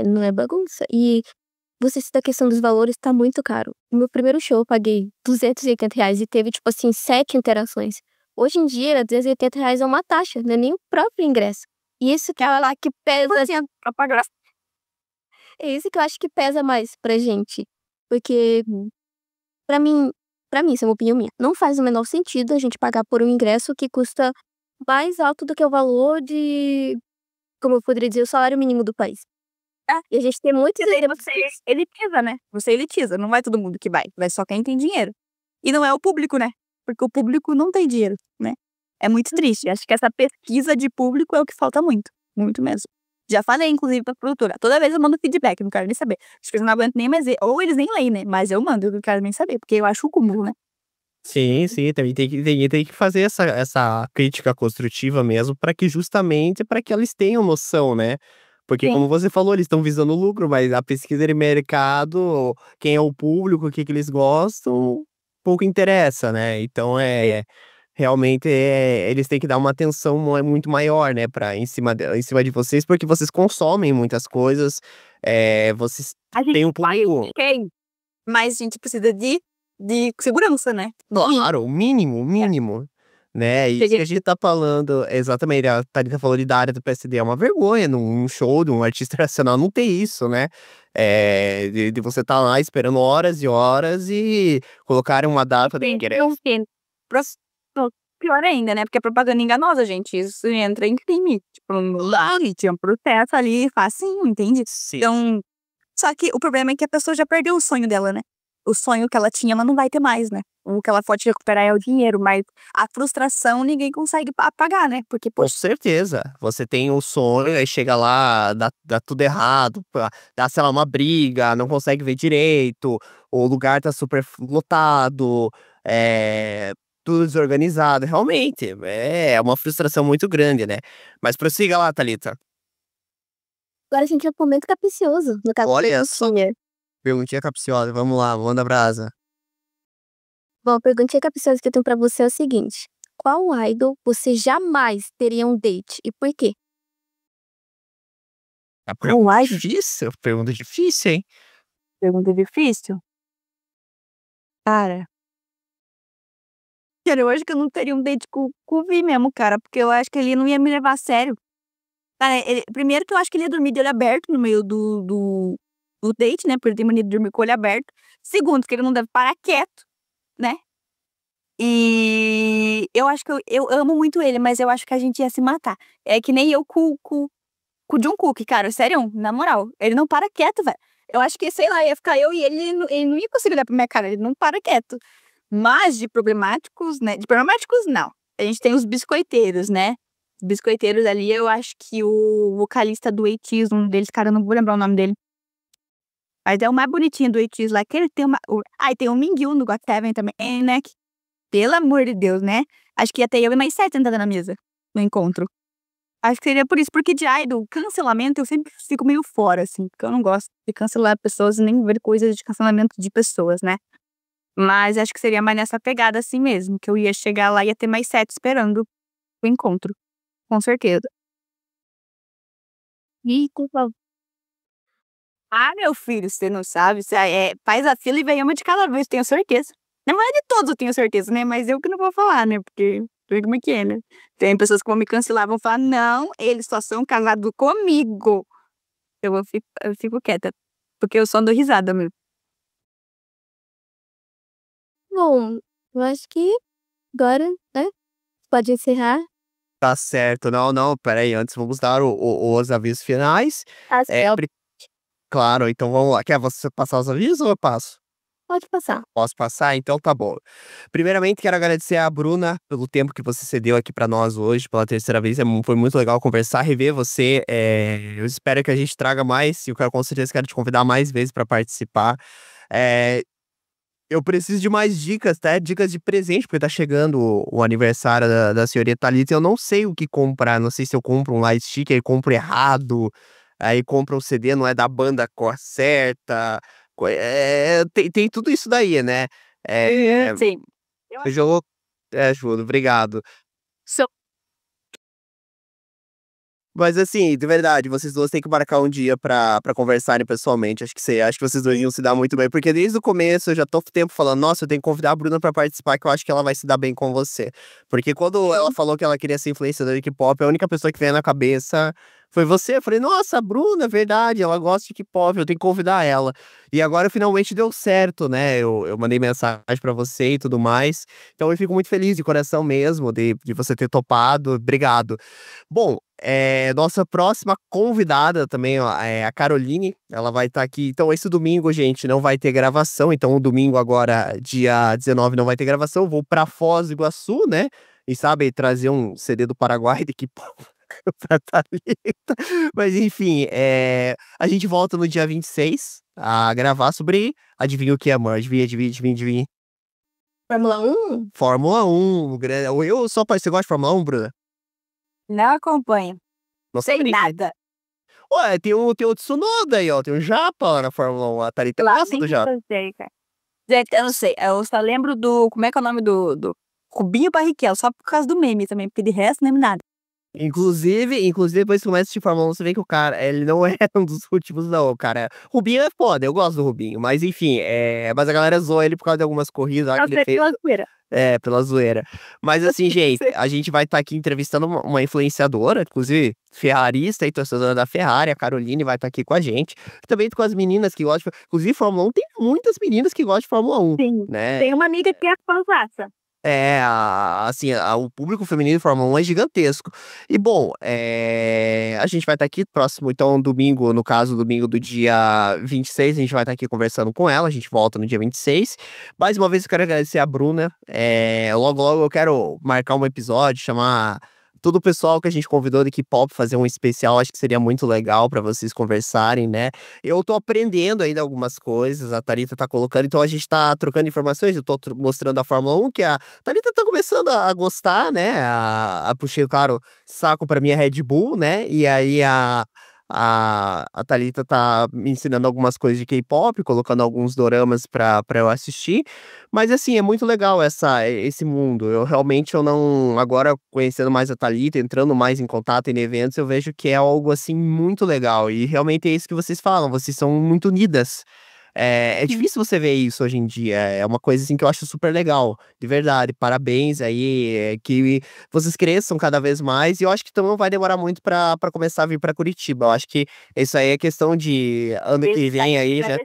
não é bagunça. E você cita a questão dos valores, tá muito caro. No meu primeiro show eu paguei R$ 280 e teve, tipo assim, 7 interações. Hoje em dia, R$ 280 é uma taxa, não é nem o próprio ingresso. E isso que é lá que pesa. Pra pagar. É isso que eu acho que pesa mais pra gente. Porque, pra mim, isso é uma opinião minha, não faz o menor sentido a gente pagar por um ingresso que custa mais alto do que o valor de, como eu poderia dizer, o salário mínimo do país. E a gente tem muitos E daí você elitiza, né? Você elitiza, não vai todo mundo que vai. Vai só quem tem dinheiro. E não é o público, né? Porque o público não tem dinheiro, né? É muito triste. Acho que essa pesquisa de público é o que falta muito. Muito mesmo. Já falei, inclusive, pra produtora. Toda vez eu mando feedback, não quero nem saber. Acho que eles não aguentam nem mais ver. Ou eles nem leem, né? Mas eu mando, eu não quero nem saber. Porque eu acho o cúmulo, né? Sim, também tem que fazer essa crítica construtiva mesmo, para que justamente para que eles tenham noção, né? Porque Sim. como você falou, eles estão visando lucro, mas a pesquisa de mercado, quem é o público, o que eles gostam, pouco interessa, né? Então realmente eles têm que dar uma atenção muito maior, né, para em cima de vocês, porque vocês consomem muitas coisas, vocês A gente têm um vai, público. ok. Mas a gente precisa de segurança, né? Claro, o mínimo, né, isso que Cheguei. a gente tá falando exatamente, a Thalita falou da área do PSD, é uma vergonha num show de um artista nacional não ter isso, né, de você tá lá esperando horas e horas e colocarem uma data de ingresso. Pior ainda, né? Porque é propaganda enganosa, gente. Isso entra em crime. Tipo, lá tinha um processo ali, facinho, entende? Sim. Então, só que o problema é que a pessoa já perdeu o sonho dela, né? O sonho que ela tinha, ela não vai ter mais, né? O que ela pode recuperar é o dinheiro, mas a frustração ninguém consegue apagar, né? Porque, Com poxa, certeza, você tem um sonho, aí chega lá, dá tudo errado, dá, sei lá, uma briga, não consegue ver direito, o lugar tá super lotado, tudo desorganizado, realmente, é uma frustração muito grande, né? Mas prossiga lá, Thalita. Agora a gente é um momento capcioso, no caso. Olha só. Perguntinha. Perguntinha capciosa, vamos lá, manda brasa. Bom, a perguntinha capciosa que eu tenho pra você é o seguinte: qual idol você jamais teria um date e por quê? Pergunta difícil, hein? pergunta difícil. Cara, eu acho que eu não teria um date com o Vi mesmo, cara, porque eu acho que ele não ia me levar a sério. Cara, primeiro que eu acho que ele ia dormir de olho aberto no meio do date, né? Porque ele tem mania de dormir com o olho aberto. Segundo, que ele não deve parar quieto, né? E eu acho que eu amo muito ele, mas eu acho que a gente ia se matar. É que nem eu com o Jungkook, cara, sério, na moral. Ele não para quieto, velho. Eu acho que, sei lá, ia ficar eu e ele não ia conseguir olhar pra minha cara, ele não para quieto. Mas de problemáticos, né? De problemáticos, não. A gente tem os biscoiteiros, né? Biscoiteiros ali, eu acho que o vocalista do ATEEZ, um deles, cara, eu não vou lembrar o nome dele. Mas é o mais bonitinho do It lá, que ele tem uma. Ai, tem o Mingyu no Got Seven também, né? Pelo amor de Deus, né? Acho que ia ter eu e mais 7 sentadas na mesa no encontro. Acho que seria por isso, porque do cancelamento eu sempre fico meio fora, assim, porque eu não gosto de cancelar pessoas e nem ver coisas de cancelamento de pessoas, né? Mas acho que seria mais nessa pegada assim mesmo, que eu ia chegar lá e ia ter mais 7 esperando o encontro, com certeza. E culpa. Ah, meu filho, você não sabe, faz a fila e vem uma de cada vez, tenho certeza. Não é de todos, eu tenho certeza, né? Mas eu que não vou falar, né? Porque tu vê como é que é, né? Tem pessoas que vão me cancelar, vão falar, não, eles só são casados comigo. Eu fico quieta, porque eu só dou risada mesmo. Bom, eu acho que agora, né? Pode encerrar. Tá certo. Não, pera aí, antes vamos dar os avisos finais. As É, claro, então vamos lá. Quer você passar os avisos ou eu passo? Pode passar. Posso passar? Então tá bom. Primeiramente, quero agradecer a Bruna pelo tempo que você cedeu aqui pra nós hoje, pela terceira vez. Foi muito legal conversar, rever você. Eu espero que a gente traga mais, e eu com certeza quero te convidar mais vezes pra participar. Eu preciso de mais dicas, tá? Dicas de presente, porque tá chegando o aniversário da senhorita Thalita e eu não sei o que comprar. Não sei se eu compro um light sticker, compro errado, aí compro um CD, não é da banda cor certa. Tem tudo isso daí, né? Sim. Eu já vou. Juro, obrigado. Sou Mas assim, de verdade, vocês duas têm que marcar um dia pra conversarem pessoalmente. Acho que vocês dois iam se dar muito bem, porque desde o começo eu já tô tempo falando, nossa, eu tenho que convidar a Bruna pra participar, que eu acho que ela vai se dar bem com você. Porque quando ela falou que ela queria ser influenciadora de K-pop, a única pessoa que veio na cabeça foi você. Eu falei, nossa, a Bruna, é verdade, ela gosta de K-pop, eu tenho que convidar ela. E agora finalmente deu certo, né? Eu mandei mensagem pra você e tudo mais. Então eu fico muito feliz de coração mesmo de você ter topado. Obrigado. Bom, nossa próxima convidada também, ó, é a Caroline. Ela vai estar aqui. Então, esse domingo, gente, não vai ter gravação. Então, o domingo agora, dia 19, não vai ter gravação. Vou pra Foz do Iguaçu, né? E sabe, trazer um CD do Paraguai daqui pra Thalita. Mas, enfim, a gente volta no dia 26 a gravar sobre. Adivinha o que, amor? Adivinha. Fórmula 1? Fórmula 1. Você gosta de Fórmula 1, Bruna? Não acompanho. Não Sei sabia. nada. Ué, tem o Tsunoda aí, ó. Tem o Japa lá na Fórmula 1. A Thalita gosta do Japa. Eu sei, cara. Gente, eu não sei. Eu só lembro do. Como é que é o nome do Rubinho Barrichello? Só por causa do meme também, porque de resto não lembro nada. Inclusive, depois que começa a assistir Fórmula 1, você vê que o cara, ele não é um dos últimos, não. O cara. Rubinho é foda, eu gosto do Rubinho. Mas enfim, mas a galera zoa ele por causa de algumas corridas lá que ele fez. Pela zoeira. Mas assim, gente, a gente vai estar aqui entrevistando uma influenciadora, inclusive ferrarista e torcedora da Ferrari, a Caroline vai estar aqui com a gente. Também com as meninas que gostam. Inclusive, Fórmula 1 tem muitas meninas que gostam de Fórmula 1. Sim. Né? Tem uma amiga que é fãzaça. O público feminino de Fórmula 1 é gigantesco. E bom, a gente vai estar aqui próximo, então, domingo, no caso, domingo do dia 26, a gente vai estar aqui conversando com ela, a gente volta no dia 26. Mais uma vez eu quero agradecer a Bruna. Logo eu quero marcar um episódio, chamar todo o pessoal que a gente convidou de K-pop, fazer um especial, acho que seria muito legal pra vocês conversarem, né? Eu tô aprendendo ainda algumas coisas, a Thalita tá colocando, então a gente tá trocando informações, eu tô mostrando a Fórmula 1, que a Thalita tá começando a gostar, né? Puxei, claro, saco pra minha Red Bull, né? E aí a Thalita tá me ensinando algumas coisas de K-pop, colocando alguns doramas pra eu assistir. Mas assim, é muito legal esse mundo. Eu não. Agora, conhecendo mais a Thalita, entrando mais em contato em eventos, eu vejo que é algo assim muito legal. E realmente é isso que vocês falam, vocês são muito unidas. É difícil você ver isso hoje em dia. É uma coisa assim que eu acho super legal. De verdade. Parabéns aí. Que vocês cresçam cada vez mais. E eu acho que também não vai demorar muito pra começar a vir pra Curitiba. Eu acho que isso aí é questão de ano que vem aí já.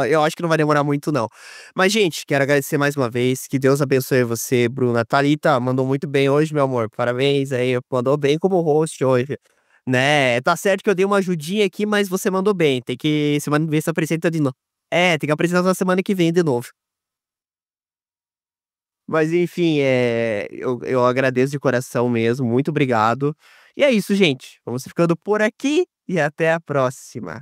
Eu acho que não vai demorar muito, não. Mas, gente, quero agradecer mais uma vez. Que Deus abençoe você, Bruna. Thalita, mandou muito bem hoje, meu amor. Parabéns aí. Mandou bem como host hoje. Né? Tá certo que eu dei uma ajudinha aqui, mas você mandou bem. Tem que semana que vem se apresenta de novo. Tem que apresentar na semana que vem de novo. Mas enfim, eu agradeço de coração mesmo. Muito obrigado. E é isso, gente. Vamos ficando por aqui e até a próxima.